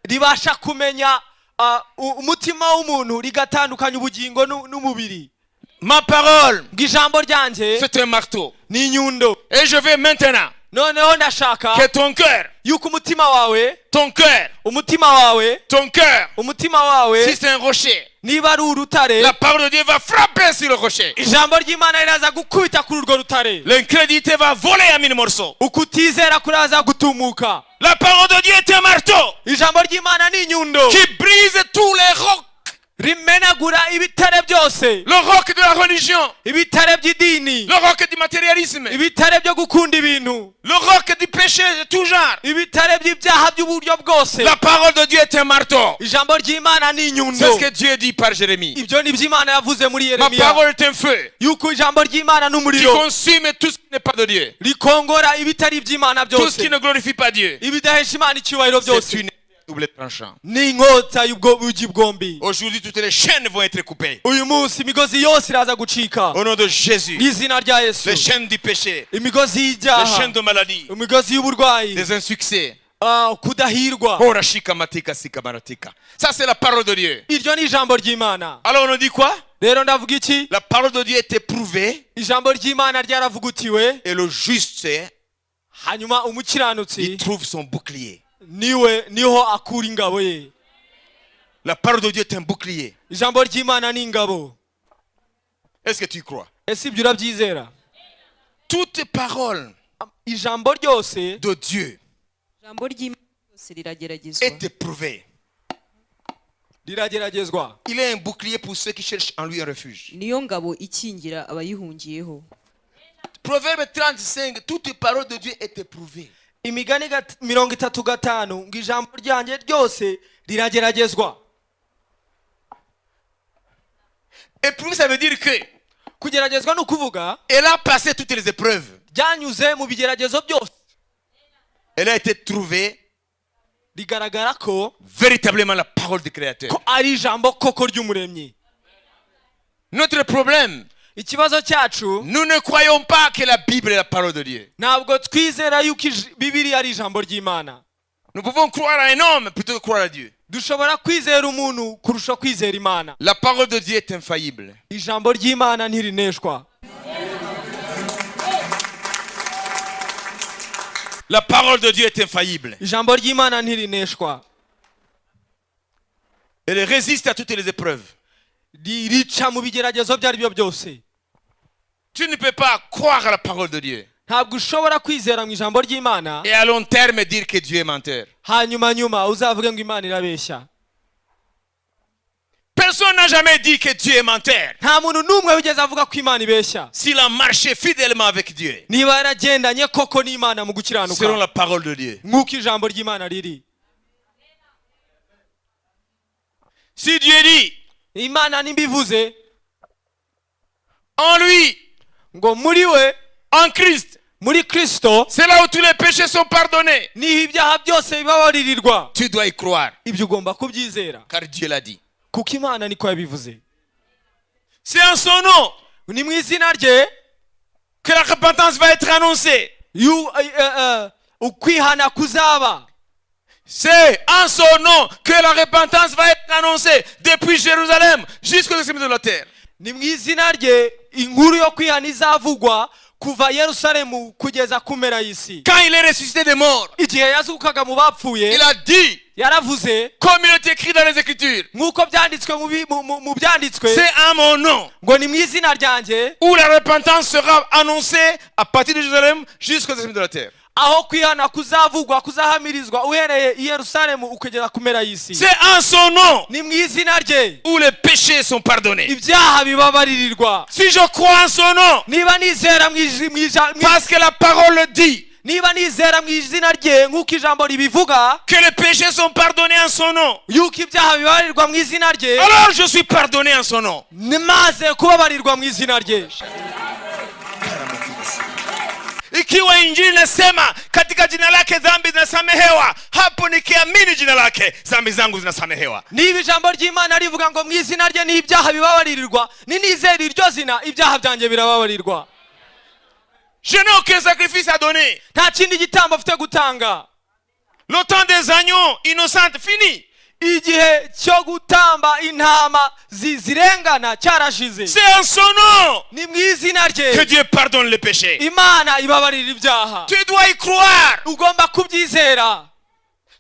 ribasha kumenya umutima w'umuntu rigatandukanya ubugingo n'umubiri Ma parole, ngo ijambo ryanjye c'est un marteau. ni inyundo Et je veux maintenant noneho ndashaka que ton cœur, yuko umutima wawe ton cœur, umutima wawe ton cœur, umutima wawe si c'est un rocher, niba ari urutare la parole de Dieu va frapper sur le rocher. ijambo ry'imana riraza gukubita kuri urwo rutare L'incrédulité va voler en mille morceaux. ukutizera kuraza gutumuka La parole de Dieu est un marteau ijambo ry'imana ni inyundo qui brise tous les rocs. rimenagura ibitare byose Le roc de la religion, ibitare by'idini le roc du matérialisme, ibitare byo gukunda ibintu le roc du péché de tout genre. ibitare by'ibyaha by'uburyo bwose La parole de Dieu est un marteau. ijambo ry'imana ni C'est inyundo ce que Dieu dit par Jérémie. ibyo ni byo imana yavuze muri Ma yeremiya parole est un feu yuko ijambo ry'imana qui n'umuriro consume tout ce qui n'est pas de Dieu. rikongora ibitari iby'imana Tout ce byose qui ne glorifie pas Dieu. ibidahesha imana icyubahiro C'est byose une double tranchant. ni inkota y'ubwobugi bwombi Aujourd'hui, toutes les chaînes vont être coupées. uyu munsi imigozi yose iraza gucika Au nom de Jésus. n'izina rya yesu Les chaînes du péché, imigozi les y'ibyaha chaînes de maladie, imigozi y'uburwayi des insuccès. kudahirwa Horashika matika sika maratika. Ça, c'est la parole de Dieu. iryo ni ijambo ry'imana Alors, on nous dit quoi? rero ndavuga iki La parole de Dieu est éprouvée ijambo ry'imana ryaravugutiwe et le juste, hanyuma il umukiranutsi trouve son bouclier. niho akura ingabo ye La parole de Dieu est un bouclier. ijambo ry'imana ni ingabo Est-ce que tu crois? ese ibyo urabyizera Toute parole ijambo ryose de Dieu ijambo ry'imana ryose rirageragezwa est éprouvée. rirageragezwa Il est un bouclier pour ceux qui cherchent en lui un refuge. niyo ngabo ikingira abayihungiyeho. Proverbe 35, toute parole de Dieu est éprouvée. imigani 35 ngo ijambo ryanjye ryose rirageragezwa Éprouvée, ça veut dire que kugeragezwa ni ukuvuga elle a passé toutes les épreuves. ryanyuze mu bigeragezo byose Elle a été trouvée rigaragara ko véritablement la parole du Créateur. ari ijambo koko ry'umuremyi. Notre problème, ikibazo cyacu nous ne croyons pas que la Bible est la parole de Dieu. ntabwo twizera yuko bibiliya ari ijambo ry'imana. Nous pouvons croire à un homme plutôt que croire à Dieu. dushobora kwizera umuntu kurusha kwizera imana. La parole de Dieu est infaillible. ijambo ry'imana ntirineshwa. La parole de Dieu est infaillible. ijambo ry'imana ntirineshwa. Elle résiste à toutes les épreuves. rica mu bigeragezo ibyo ari byo byose. Tu ne peux pas croire à la parole de Dieu ntabwo ushobora kwizera mu ijambo ry'imana et à long terme dire que Dieu est menteur. hanyuma uzavuge ngo imana irabeshya. Personne n'a jamais dit que Dieu est menteur. nta muntu n'umwe wigeze avuga ko imana ibeshya S'il a marché fidèlement avec Dieu, niba yaragendanye koko n'imana mu selon gukiranuka la parole de Dieu. nk'uko ijambo ry'imana riri. Si Dieu dit, imana nimbivuze en lui, ngo muri we, en Christ, muri kristo, c'est là où tous les péchés sont pardonnés. niho ibyaha byose bibabaririrwa. Tu dois y croire, ibyo ugomba kubyizera car Dieu l'a dit. kuko imana niko yabivuze. C'est en son nom ni mu izina rye que la repentance va être annoncée. ukwihana kuzaba. C'est en son nom que la repentance va être annoncée depuis Jérusalem jusqu'aux extrémités de la terre. ni mu izina rye inkuru yo kwihana izavugwa kuva Yerusalemu kugeza ku mpera y'isi. Quand il est ressuscité des morts, igihe yazukaga mu bapfuye il a dit, yaravuze comme il est écrit dans les Écritures, nk'uko byanditswe mu byanditswe c'est en mon nom ngo ni mu izina ryanjye où la repentance sera annoncée à partir de Jérusalem jusqu'aux extrémités de la terre. aho kwihana kuzavugwa kuzahamirizwa uhereye i Yerusalemu ukagera ku mpera y'isi. C'est en son nom ni mu izina rye où les péchés sont pardonnés. ibyaha bibabaririrwa. Si je crois en son nom, niba nizera parce que la parole le dit, niba nizera mu izina rye nk'uko ijambo ribivuga que les péchés sont pardonnés en son nom, yuko ibyaha bibabarirwa mu izina rye, alors je suis pardonné en son nom. nimaze kubabarirwa mu izina rye. Ikiwa injili nasema katika jina lake dhambi zinasamehewa, hapo nikiamini jina lake dhambi zangu zinasamehewa. niba ijambo ry'imana rivuga ngo mu izina rye ni ibyaha bibabaririrwa, ni nizera iryo zina ibyaha byanjye birababarirwa. Je n'ai aucun sacrifice à donner. nta kindi gitambo mfite gutanga. Le temps des agneaux innocents fini. igihe cyo gutamba intama zirengana cyarashize. C'est en son nom ni mu izina que rye Dieu pardonne les péchés. imana ibabarira ibyaha. Tu dois y croire. ugomba kubyizera.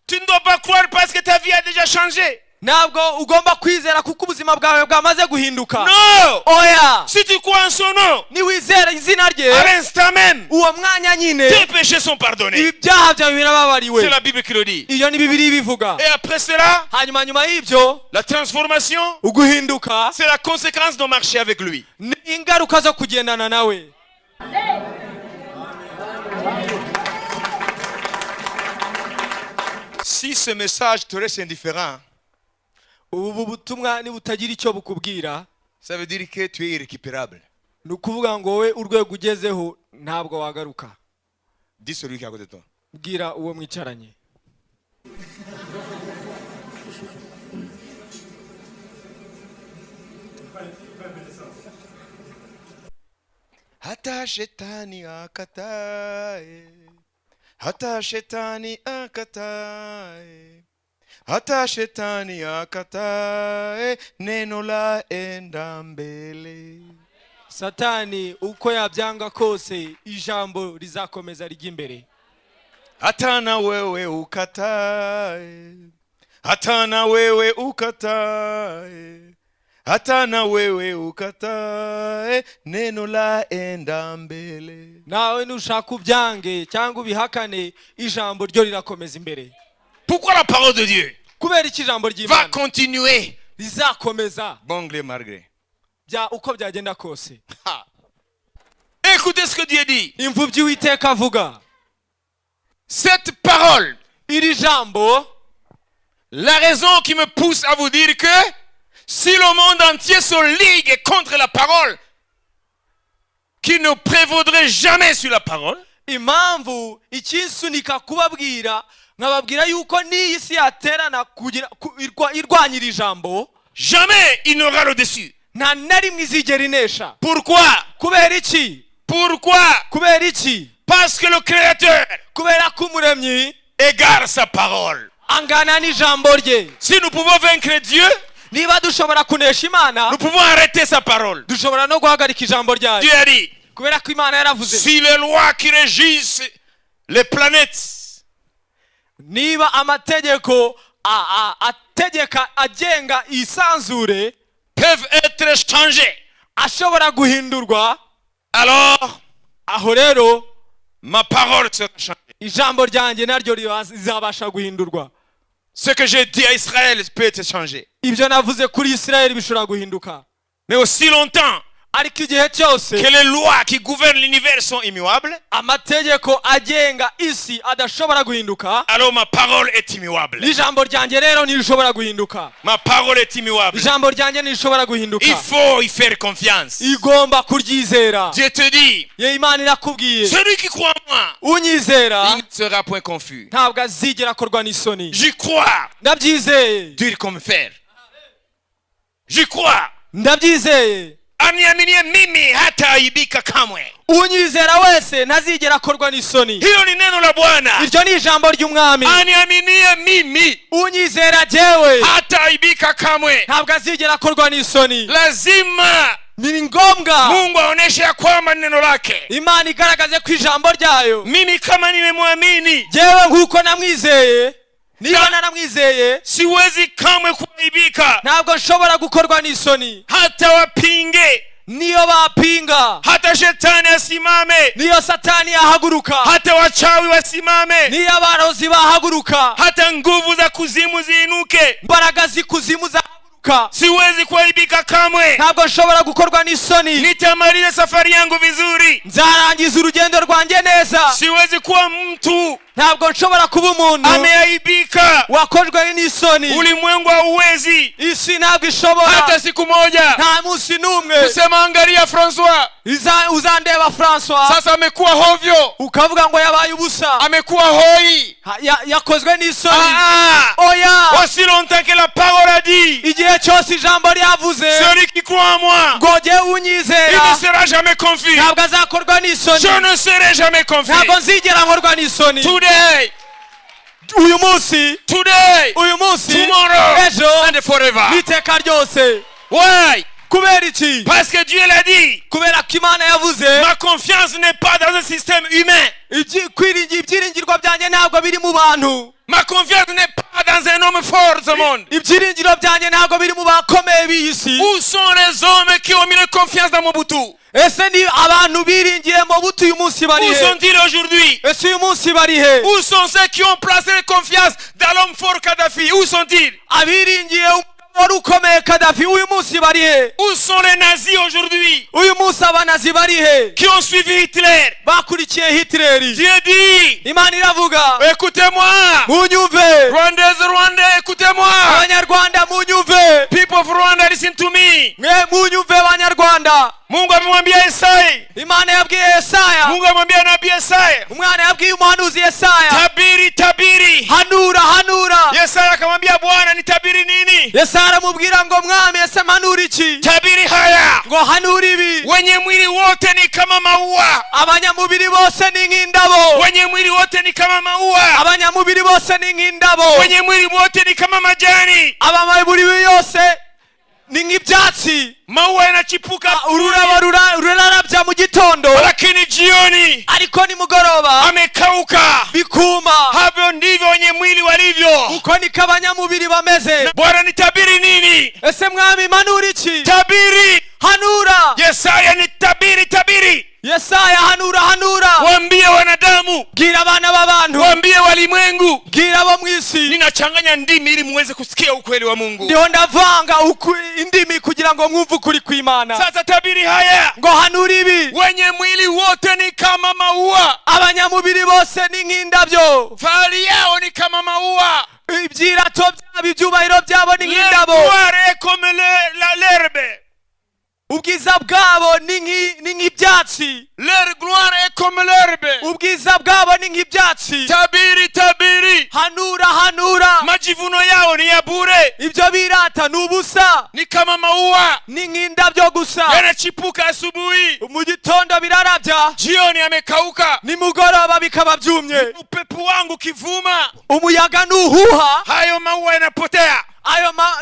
Tu ne dois pas croire parce que ta vie a déjà changé. ntabwo ugomba kwizera kuko ubuzima bwawe bwamaze guhinduka. Non. oya, Si tu crois en son nom, niwizera izina à rye l'instant même, uwo mwanya nyine tes péchés sont pardonnés. ibyaha byawe C'est birababariwe. la Bible qui le dit. iyo ni bibiri bivuga. Et après cela, nyuma y'ibyo la transformation, uguhinduka c'est la conséquence de marcher avec lui. ni ingaruka zo kugendana nawe. Si ce message te reste indifférent, ubu butumwa nibutagira icyo bukubwira, ça veut dire que tu es irrécupérable. ni ukuvuga ngo wowe urwego ugezeho ntabwo wagaruka. Dis celui qui est à côté de toi. bwira uwo mwicaranye. Hata shetani akatae, hata shetani akatae, hata shetani akatae, neno laenda mbele. satani uko yabyanga kose ijambo rizakomeza rijya imbere. Hata na wewe ukatae, hata na wewe ukatae, hata na wewe ukatae, neno laenda mbele. nawe nushaka ubyange cyangwa ubihakane ijambo ryo rirakomeza imbere. Pourquoi la parole de Dieu kubera iki ijambo va ry'Imana continuer? rizakomeza Bon gré malgré. bya uko byagenda kose. Ah. Écoutez ce que Dieu dit. imvubyi w'Iteka avuga. Cette parole, iri jambo, la raison qui me pousse à vous dire que si le monde entier se ligue contre la parole, qui ne prévaudrait jamais sur la parole, impamvu ikinsunika kubabwira nkababwira yuko n'iyi si yaterana irwanyira ijambo, jamais il n'aura le dessus. nta na rimwe izigera inesha. Pourquoi? kubera iki? Pourquoi? kubera iki? Parce que le Créateur kubera ko umuremyi égare sa parole. angana n'ijambo rye. Si nous pouvons vaincre Dieu, niba dushobora kunesha Imana, nous pouvons arrêter sa parole. dushobora no guhagarika ijambo ryayo. Dieu a dit, kubera ko Imana yaravuze, si les lois qui régissent les planètes, niba amategeko ategeka agenga isanzure peuvent être changées, ashobora guhindurwa, alors aho rero ma parole sera changée. ijambo ryanjye naryo rizabasha guhindurwa. Ce que j'ai dit à Israël peut être changé. ibyo navuze kuri Isirayeli bishobora guhinduka, Mais aussi longtemps ariko igihe cyose que les lois qui gouvernent l'univers sont immuables, amategeko agenga isi adashobora guhinduka, alors ma parole est immuable. n'ijambo ryanjye rero ntirishobora guhinduka. Ma parole est immuable. Ijambo ryanjye ntirishobora guhinduka, Il faut y faire confiance. igomba kuryizera. Dieu te dit, ye Imana irakubwiye, celui qui croit en moi, unyizera il ne sera point confus. ntabwo azigera akorwa n'isoni. J'y crois, ndabyizeye, dire comme faire. J'y crois. ndabyizeye. Aniaminie mimi hata aibika kamwe. unyizera wese ntazigera akorwa n'isoni. Hilo ni neno la Bwana. iryo ni ijambo ry'umwami. Aniaminie mimi unyizera jewe hata aibika kamwe. ntabwo azigera akorwa n'isoni. Lazima ni ngombwa Mungu aoneshe ya kwamba neno lake, Imana igaragaze ku ijambo ryayo. mimi kama nimemwamini, jewe nk'uko namwizeye, niba naramwizeye siwezi kamwe kuaibika. ntabwo nshobora gukorwa n'isoni. Hata wapinge, niyo bapinga, hata shetani asimame, niyo satani yahaguruka, hata wachawi wasimame, niyo abarozi bahaguruka, hata nguvu za kuzimu ziinuke, imbaraga z'ikuzimu zahaguruka, siwezi kuaibika kamwe. ntabwo nshobora gukorwa n'isoni. Nitamaliza safari yangu vizuri. nzarangiza urugendo rwanjye neza. Siwezi kuwa mtu ntabwo nshobora kuba umuntu ameaibika. wakorwa n'isoni. Ulimwengu hauwezi isi ntabwo ishobora hata siku moja nta munsi n'umwe kusema angalia Francois uzandeba Francois sasa amekuwa hovyo, ukavuga ngo yabaye ubusa, amekuwa hoi. yakozwe n'isoni. Ah, oya, aussi longtemps que la parole a dit, igihe cyose ijambo ryavuze celui qui croit en moi, ngo jye il ne unyizera sera jamais confus. ntabwo azakorwa n'isoni. Je ne serai jamais confus. ntabwo nzigera nkorwa n'isoni. Today, uyu munsi, today, uyu munsi, tomorrow, ejo and forever. n'iteka ryose. Why? kubera iki? Parce que Dieu l'a dit. kubera ko Imana yavuze, Ma confiance n'est pas dans un système humain. ibyiringirwa byanjye ntabwo biri mu bantu. Ma confiance n'est pas dans un homme fort de ce monde. ibyiringiro byanjye ntabwo biri mu bakomeye b'iyi si. Où sont les hommes qui ont mis leur confiance dans Mobutu? ese ni abantu biringiye Mobutu uyu munsi bari Où he? sont-ils aujourd'hui? ese uyu munsi bari he? Où sont ceux qui ont placé leur confiance dans l'homme fort Kadhafi? Où sont-ils? abiringiye wari ukomeye Kadafi uyu munsi bari he? Où sont les nazis aujourd'hui uyu munsi abanazi bari he? qui ont suivi Hitler? bakurikiye Hitleri. Dieu dit, Imana iravuga, écoutez-moi. munyumve Rwandais, Rwandais, écoutez-moi. abanyarwanda, munyumve People of Rwanda, listen to me. mwe, munyumve abanyarwanda. Mungu amemwambia Isaya. Imana yabwiye Yesaya, Mungu amemwambia nabii Isaya, umwana yabwiye umuhanuzi Yesaya, tabiri, tabiri. hanura, hanura. Yesaya akamwambia Bwana, nitabiri nini? Yesaya aramubwira ngo mwami, ese hanura iki? Tabiri haya. ngo hanura ibi, Wenye mwili wote ni kama maua. abanyamubiri bose ni nk'indabo, Wenye mwili wote ni kama maua. abanyamubiri bose ni nk'indabo, Wenye mwili wote ni kama majani. abamubiri yose ni nk'ibyatsi. Maua yanachipuka ururabo rurarabya mu gitondo, lakini jioni ariko nimugoroba amekauka. bikuma. Havyo ndivyo wenye mwili walivyo. uko niko abanyamubiri bameze. Bwana, nitabiri nini? ese mwami, manura iki? Tabiri. hanura. Yesaya, nitabiri, tabiri. Yesaya, hanura, hanura. Waambie wanadamu, bwira abana b'abantu, waambie walimwengu. bwira abo mu isi. Ninachanganya ndimi ili muweze kusikia ukweli wa Mungu. ndiho ndavanga indimi kugira ngo mwumve ukuri kw'Imana. Sasa tabiri haya. ngo hanura ibi, Wenye mwili wote ni kama maua. abanyamubiri bose ni nk'indabyo, Fahari yao ni kama maua. ibyirato byabo, ibyubahiro byabo ni Leur nk'indabo, gloire est comme l'herbe. ubwiza bwabo ni nk'ibyatsi, Leur gloire est comme l'herbe. ubwiza bwabo ni nk'ibyatsi. Tabiri, tabiri. hanura, hanura. Majivuno yao ni ya bure. ibyo birata ni ubusa, Ni kama maua. ni nk'indabyo gusa. Yanachipuka asubuhi, mu gitondo birarabya, jioni amekauka. nimugoroba bikaba byumye. Upepo wangu kivuma, umuyaga nuhuha, hayo maua yanapotea.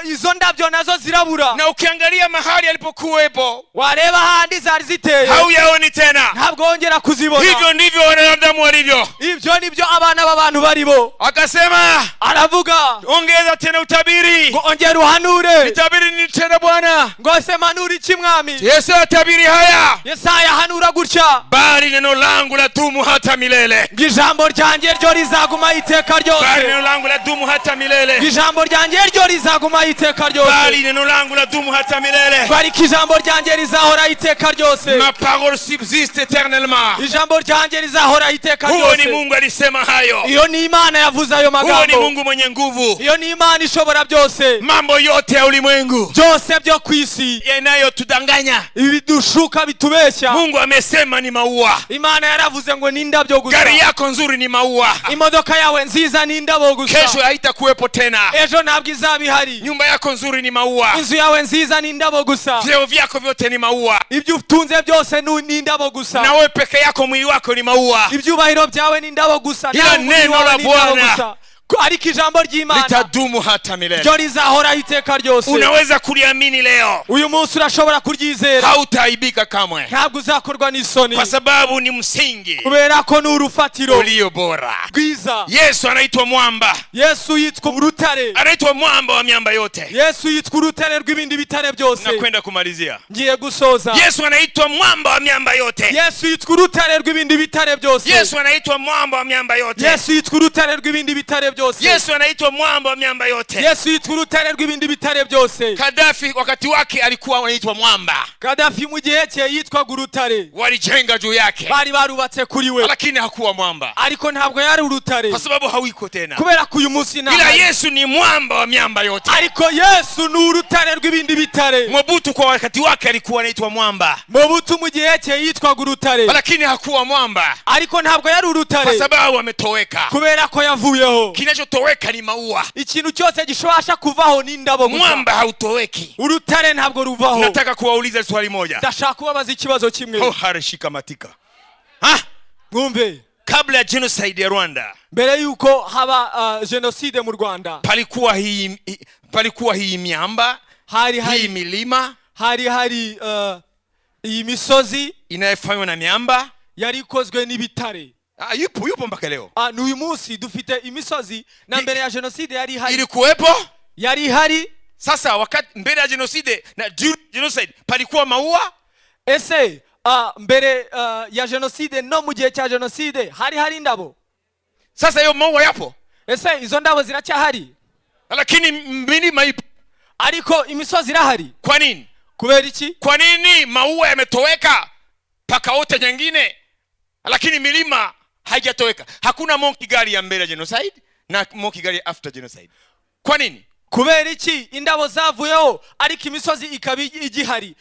izo ndabyo nazo zirabura. Na ukiangalia mahali alipokuwepo, wareba ahandi zari ziteye, hauyaoni tena. ntabwo wongera kuzibona. Hivyo ndivyo wanadamu wanadamu walivyo. ibyo nibyo abana b'abantu baribo. Akasema Aravuga ongeza tena utabiri. ngo ongera uhanure. Nitabiri ni tena Bwana. ngo se manura iki mwami? Yesu atabiri haya. Yesaya hanura gutya, Bali neno langu ladumu hata milele. ngo ijambo ryanjye ryo rizaguma iteka Bali ryose. neno langu ladumu hata ngo milele. ijambo ryanjye ryo rizaguma iteka ryose. Bali neno langu ladumu hata milele. ngo ariko ijambo ryanjye rizahora iteka ryose. Ma parole subsiste éternellement. ijambo ryanjye rizahora iteka Huo ni ryose. Mungu alisema hayo. iyo ni Imana yavuze ayo Huo ni magambo. Mungu mwenye nguvu. iyo ni Imana ishobora byose. Mambo yote ya ulimwengu byose byo ku isi yanayotudanganya, ibidushuka bitubeshya, Mungu amesema ni maua. Imana yaravuze ngo ni indabyo gusa. Gari yako nzuri ni maua. imodoka yawe nziza ni indabo gusa. Kesho haitakuwepo tena. ejo ntabwo izaba ihari. Nyumba yako nzuri ni maua. inzu yawe nziza ni indabo gusa. Vyeo vyako vyote ni maua. ibyo utunze byose ni indabo gusa. Na wewe peke yako mwili wako ni maua. ibyubahiro byawe ni indabo gusa. Ila nawe umubiri neno wawe la ni indabo Bwana gusa. ariko ijambo ry'Imana litadumu hata milele. ryo rizahora iteka ryose. Unaweza kuliamini leo, uyu munsi urashobora kuryizera, hautaaibika kamwe, ntabwo uzakorwa n'isoni, kwa sababu ni msingi kubera ko ni urufatiro ulio bora. rwiza. Yesu anaitwa mwamba, Yesu yitwa urutare. anaitwa mwamba wa miamba yote. Yesu yitwa urutare rw'ibindi bitare byose. Nakwenda kumalizia. ngiye gusoza. Yesu anaitwa mwamba wa miamba yote. Yesu yitwa urutare rw'ibindi bitare byose. Yesu anaitwa mwamba wa miamba yote. Yesu yitwa urutare rw'ibindi bitare byose. Yesu anaitwa mwamba wa miamba yote. Yesu yitwa urutare rw'ibindi bitare byose. Kadafi wakati wake alikuwa anaitwa mwamba. Kadafi mu gihe cye yitwaga urutare. Walijenga juu yake, bari barubatse kuri we, lakini hakuwa mwamba, ariko ntabwo yari urutare, kwa sababu hawiko tena. kubera ko uyu munsi nta. Ila Yesu ni mwamba wa miamba yote. ariko Yesu ni urutare rw'ibindi bitare. Mobutu kwa wakati wake alikuwa anaitwa mwamba, Mobutu mu gihe cye yitwaga urutare, lakini hakuwa mwamba, ariko ntabwo yari kwa urutare, sababu ametoweka. kubera ko yavuyeho. Kinachotoweka ni maua. ikintu cyose gishobasha kuvaho ni indabo gusa. Mwamba hautoweki. urutare ntabwo ruvaho. Nataka kuwauliza swali moja. ndashaka kubabaza ikibazo kimwe. Harishikamatika. Ha? mwumve, Kabla ya genocide ya Rwanda, mbere yuko haba genocide mu Rwanda, palikuwa hii miamba, hii milima hari iyi misozi inayofanywa na miamba, yari ikozwe n'ibitare. yupo mpaka leo. n'uyu munsi dufite imisozi, na mbere ya genocide yari ihari. Ilikuwepo. yari ihari. Sasa wakati mbele ya genocide na genocide palikuwa maua. ese mbere ya genocide no mu gihe cya genocide hari indabo. Sasa hiyo maua yapo, ese izo ndabo ziracyahari, lakini milima ipo, ariko imisozi irahari. kwa nini? kubera iki? Kwa nini maua yametoweka paka wote nyingine, lakini milima haijatoweka? Hakuna Mount Kigali ya mbele ya genocide na Mount Kigali after genocide. Kwa nini? kubera iki indabo zavuyeho ariko imisozi ikaba igihari?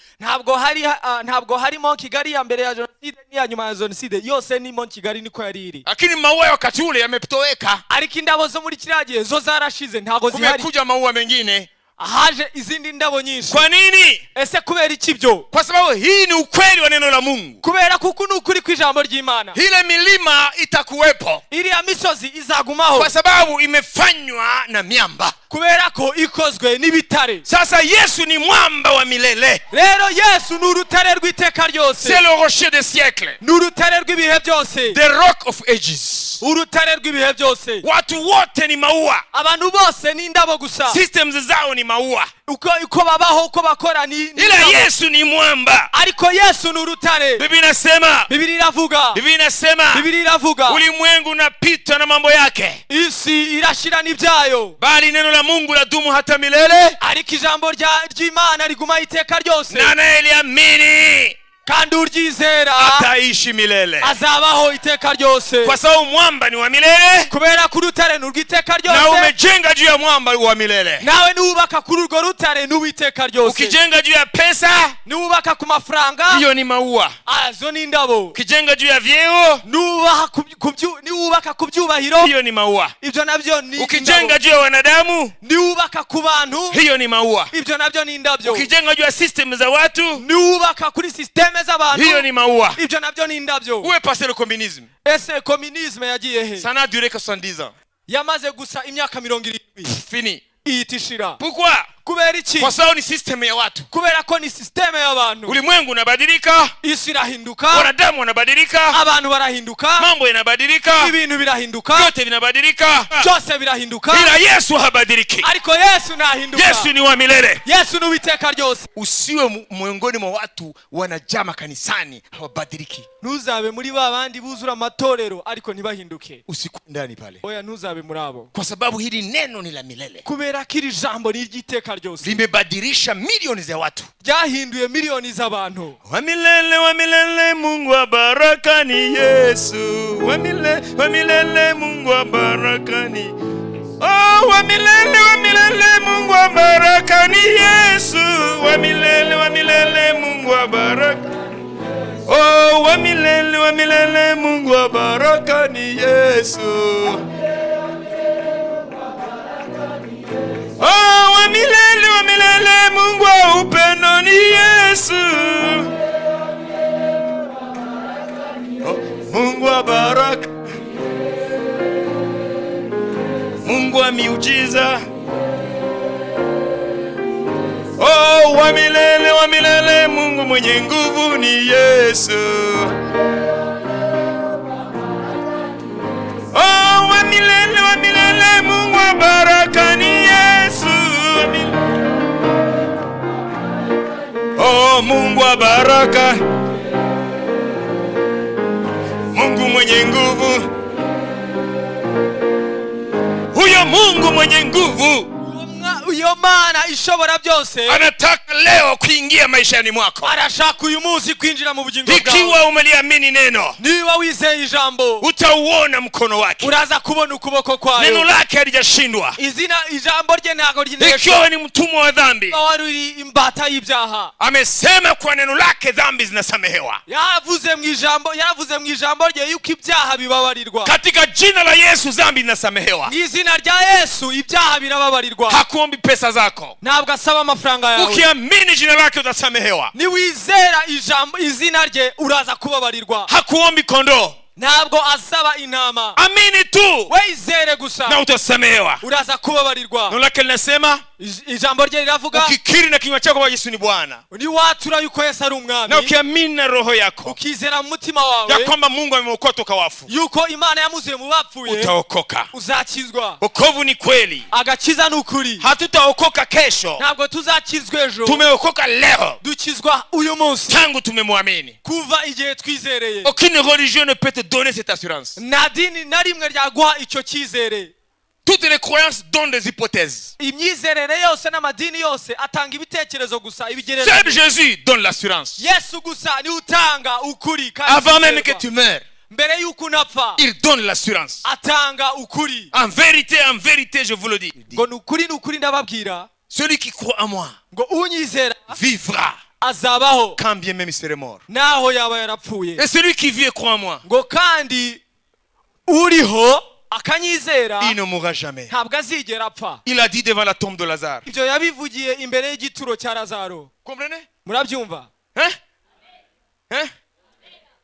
ntabwo harimo Kigali ya mbere ya genocide n'iya nyuma ya genocide, yose ni Mount Kigali niko yari iri. Lakini maua ya wakati ule yametoweka, ariko indabo zo muri kiriya gihe zo zarashize, ntabwo zihari. kumekuja maua mengine, haje izindi ndabo nyinshi. kwa nini? ese kubera iki byo? Kwa sababu hii ni ukweli wa neno la Mungu. kubera kuko ni ukuri kw'ijambo ry'Imana. Ile milima itakuwepo, iriya misozi izagumaho, kwa sababu imefanywa na miamba. kubera ko ikozwe n'ibitare. Sasa Yesu ni mwamba wa milele. rero Yesu ni urutare rw'iteka ryose. C'est le rocher des siècles, ni urutare rw'ibihe byose. the rock of ages. urutare rw'ibihe byose. Watu wote ni maua, abantu bose ni indabo gusa. systems zao ni maua, uko babaho, uko bakora ni ila Yesu ni mwamba. ariko Yesu ni urutare. Biblia inasema, Biblia iravuga, Biblia inasema Biblia iravuga, ulimwengu unapita na mambo yake, isi irashira n'ibyayo, bali neno la Mungu ladumu hata milele, ariko ijambo ry'Imana riguma iteka ryose. na anayeliamini kandi uryizera ataishi milele, azabaho iteka ryose. kwa sababu mwamba ni wa milele, kubera ko urutare ni urw'iteka na ryose. umejenga juu ya mwamba wa milele. nawe niwubaka kuri urwo rutare ni uw'iteka ryose. Ukijenga juu ya pesa, niwubaka ku mafaranga, hiyo ni maua. zo ni indabo. Ukijenga juu ya vyeo, niwubaka ku byubahiro, hiyo ni maua. ibyo nabyo ni Ukijenga indabo. juu ya wanadamu, niwubaka ku bantu, hiyo ni maua. ibyo nabyo ni indabyo. Ukijenga juu ya system za watu, niwubaka kuri systeme z'abantu, hiyo ni maua. ibyo nabyo ni indabyo. Uwe passé le communisme, ese communisme yagiye he? ça n'a duré que 70 ans. yamaze gusa imyaka 70 Fini. ihita ishira. Pourquoi? kubera iki kwa sababu ni system ya watu. kubera ko ni systeme y'abantu Ulimwengu unabadilika, isi irahinduka wanadamu wanabadirika, abantu barahinduka mambo yanabadilika, ibintu birahinduka vyote vinabadilika, byose birahinduka ila Yesu habadiliki. ariko Yesu nahinduka Yesu ni wa milele. Yesu ni Uwiteka ryose. Usiwe miongoni mwa watu wanajaa makanisani hawabadiliki. Ntuzabe muri ba bandi buzura amatorero ariko ntibahinduke. Usiku ndani pale, Oya, ntuzabe muri abo, kwa sababu hili neno ni la milele, kubera ko iri jambo ni iry'iteka ryose, limebadilisha milioni za watu, ryahinduye miliyoni z'abantu. wa milele, Mungu wa baraka ni Yesu. Wa milele, Mungu wa baraka ni oh, wa milele, Mungu wa baraka ni Yesu. Wa milele, Mungu wa baraka. Oh, wa milele, Mungu wa baraka ni Yesu. Oh, wa milele, Mungu wa upendo ni Yesu. Oh, Mungu wa baraka, Mungu wa miujiza. Oh, wa milele, Mungu mwenye nguvu ni Yesu. Oh, wa milele, Mungu wa baraka ni Yesu. Oh, Mungu wa baraka, Mungu mwenye nguvu. Huyo Mungu mwenye nguvu, Uyo Mana ishobora byose anataka leo kuingia maishani mwako. arashaka uyu munsi kwinjira mu bugingo bwawe. Ikiwa umeliamini neno, Niba wizeye ijambo utauona mkono wake. uraza kubona ukuboko kwayo. Neno lake halijashindwa. Ijambo rye ntago ryineshwa. Ikiwa ni mtumwa wa dhambi, wari uri imbata y'ibyaha, amesema kwa neno lake dhambi zinasamehewa. yaravuze mu ijambo rye yuko ibyaha bibabarirwa. Katika jina la Yesu dhambi zinasamehewa. Mu izina rya Yesu ibyaha birababarirwa. Hakuombi pesa zako. Ntabwo asaba amafaranga yawe. Ukiamini jina lake utasamehewa. Niwizera izina rye uraza kubabarirwa. Hakuombi kondoo. Ntabwo asaba intama. Amini tu Wizere gusa na utasamehewa. uraza kubabarirwa. Neno lake linasema, Ijambo rye riravuga, ukikiri na kinywa chako kwa Yesu ni Bwana, ni watura yuko Yesu ari umwami, na ukiamini na roho yako ukizera mu mutima wawe ya kwamba Mungu ameokoa toka wafu, yuko Imana yamuzuye mu bapfuye, utaokoka. uzakizwa. Wokovu ni kweli. Agakiza ni ukuri. Hatutaokoka kesho, Ntabwo tuzakizwa ejo, tumeokoka leo dukizwa uyu munsi tangu tumemwamini. kuva igihe twizereye. Aucune religion ne peut te donner cette assurance. Nta dini na rimwe ryaguha icyo cyizere. Toutes les croyances donnent des hypothèses. Imyizerere yose n'amadini yose atanga ibitekerezo gusa, Seul ibigereranya. Jésus donne l'assurance. Yesu gusa ni utanga ukuri kandi Avant même que kwizerwa. tu meurs, Mbere yuko unapfa il donne l'assurance. atanga ukuri. En vérité, je vous le dis. Ngo ni ukuri ndababwira, Celui qui croit en moi ngo unyizera vivra, azabaho quand bien même il serait mort. naho yaba yarapfuye. Et celui qui vit et croit en moi, Ngo kandi uriho akanyizera il ne mourra jamais. ntabwo azigera apfa. Il a dit devant la tombe de Lazare. Ibyo yabivugiye imbere y'igituro cya Lazaro. Comprenez? Murabyumva? Hein?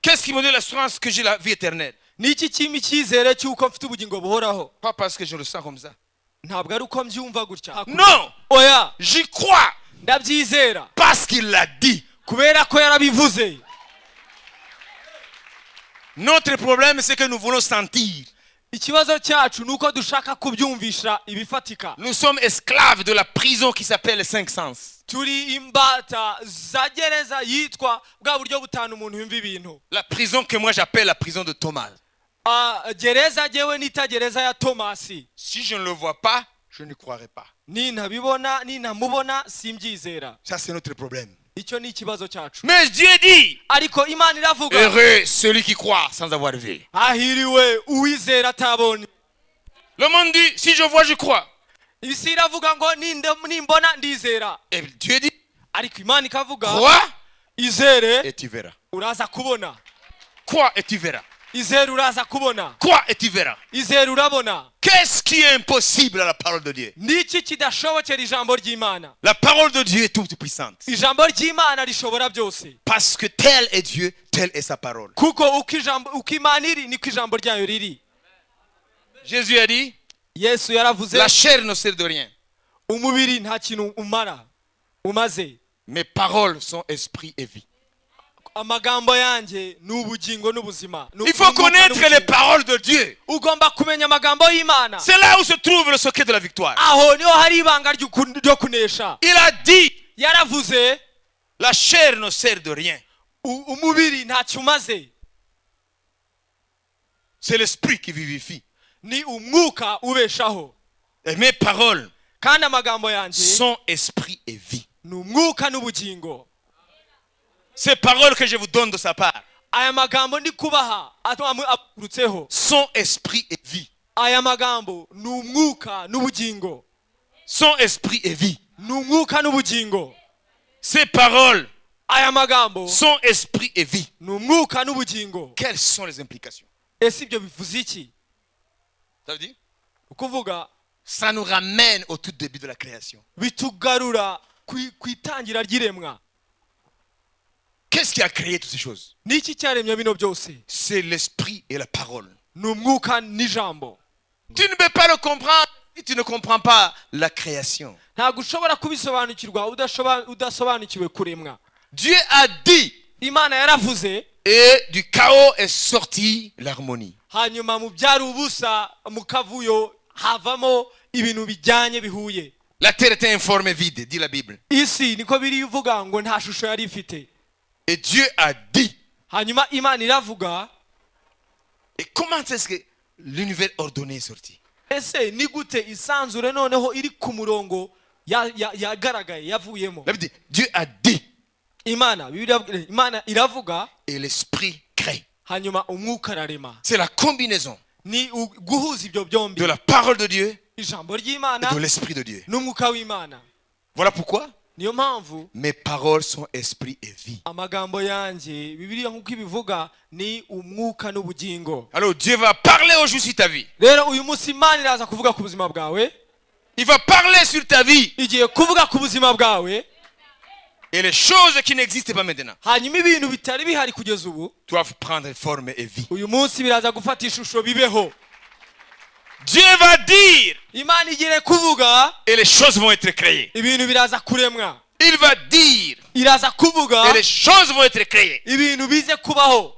Qu'est-ce qui me donne l'assurance que j'ai la vie éternelle? Ni iki kimpa icyizere cy'uko mfite ubugingo buhoraho? Pas parce que je le sens comme ça. Ntabwo ari uko mbyumva gutya. Non! Oya, J'y crois ndabyizera parce qu'il l'a dit. kubera ko yarabivuze. Notre problème, c'est que nous voulons sentir. Ikibazo cyacu ni uko dushaka kubyumvisha ibifatika. Nous sommes esclaves de la prison qui s'appelle les cinq sens. Turi imbata za gereza yitwa bwa buryo butanu umuntu yumva ibintu. La prison que moi j'appelle la prison de Thomas. Gereza jewe nita gereza ya Tomasi. Si je ne le vois pas, je ne croirai pas. nintamubona simbyizera. Ça, c'est notre problème. Icyo ni ikibazo cyacu. Mais Dieu dit, Ariko Imana iravuga, heureux celui qui croit sans avoir vu. ahiriwe uwizera atabonye. Le monde dit, si je vois, je crois. Isi iravuga ngo nimbona ndizera. Et Dieu dit, Ariko Imana ikavuga, crois izere et tu verras. uraza kubona. Crois et tu verras. Izere uraza kubona. Crois et tu verras. Izere urabona. Qu'est-ce qui est impossible à la parole de Dieu? Niki kidashobokera ijambo ry'Imana? La parole de Dieu est toute puissante. Ijambo ry'Imana rishobora byose. Parce que tel est Dieu, telle est sa parole. Kuko uko Imana iri niko ijambo ryayo riri. Jésus a dit, Yesu yaravuze, la chair ne sert de rien. umubiri nta kintu umaze. Mes paroles sont esprit et vie. Amagambo yanjye ni ubugingo n'ubuzima. Il faut connaître les paroles de Dieu. Ugomba kumenya amagambo y'Imana. C'est là où se trouve le secret de la victoire. Aho niho hari ibanga ryo kunesha. Il a dit, yaravuze, la chair ne sert de rien. Umubiri ntacyo umaze. C'est l'esprit qui vivifie. Ni umwuka ubeshaho. Et mes paroles kandi amagambo yanjye sont esprit et vie. ni umwuka n'ubugingo. Ces paroles que je vous donne de sa part aya magambo ndi kubaha aturutseho sont esprit et vie. aya magambo ni umwuka n'ubugingo. Sont esprit et vie. ni umwuka n'ubugingo. Ces paroles aya magambo sont esprit et vie. ni umwuka n'ubugingo. Quelles sont les implications? ese ibyo bivuze iki? Ça veut dire ukuvuga ça nous ramène au tout début de la création. bitugarura ku itangira ry'iremwa. Qu'est-ce qui a créé toutes ces choses? Niki cyaremye bino byose? C'est l'esprit et la parole. ni umwuka n'ijambo. Tu ne peux pas le comprendre si tu ne comprends pas la création. ntabwo ushobora kubisobanukirwa udasobanukiwe kuremwa. Dieu a dit, Imana yaravuze, et du chaos est sortie l'harmonie. hanyuma mu byari ubusa mu kavuyo havamo ibintu bijyanye bihuye. La terre était informe et vide, dit la Bible. isi niko biri ivuga ngo nta shusho yari ifite. Et Dieu a dit. hanyuma Imana iravuga. Et comment est-ce que l'univers ordonné est sorti? ese ni gute isanzure noneho iri ku murongo yagaragaye yavuyemo? La Bible dit, Dieu a dit. Imana iravuga. Et l'esprit crée. hanyuma umwuka ararema. C'est la combinaison ni guhuza ibyo byombi, de la parole de Dieu ijambo et ry'Imana de l'esprit de Dieu. n'umwuka w'Imana. Voilà pourquoi niyo mpamvu mes paroles sont esprit et vie. amagambo yanjye Bibiliya nk'uko ibivuga ni umwuka n'ubugingo. Alors Dieu va parler aujourd'hui sur ta vie. rero uyu munsi Imana iraza kuvuga ku buzima bwawe. Il va parler sur ta vie. igiye kuvuga ku buzima bwawe. Et les choses qui n'existent pas maintenant hanyuma ibintu bitari bihari kugeza ubu doivent prendre forme et vie. uyu munsi biraza gufata ishusho bibeho. Dieu va dire Imana igiye kuvuga et les choses vont être créées. ibintu biraza kuremwa. Il va dire iraza kuvuga et les choses vont être créées. ibintu bize kubaho.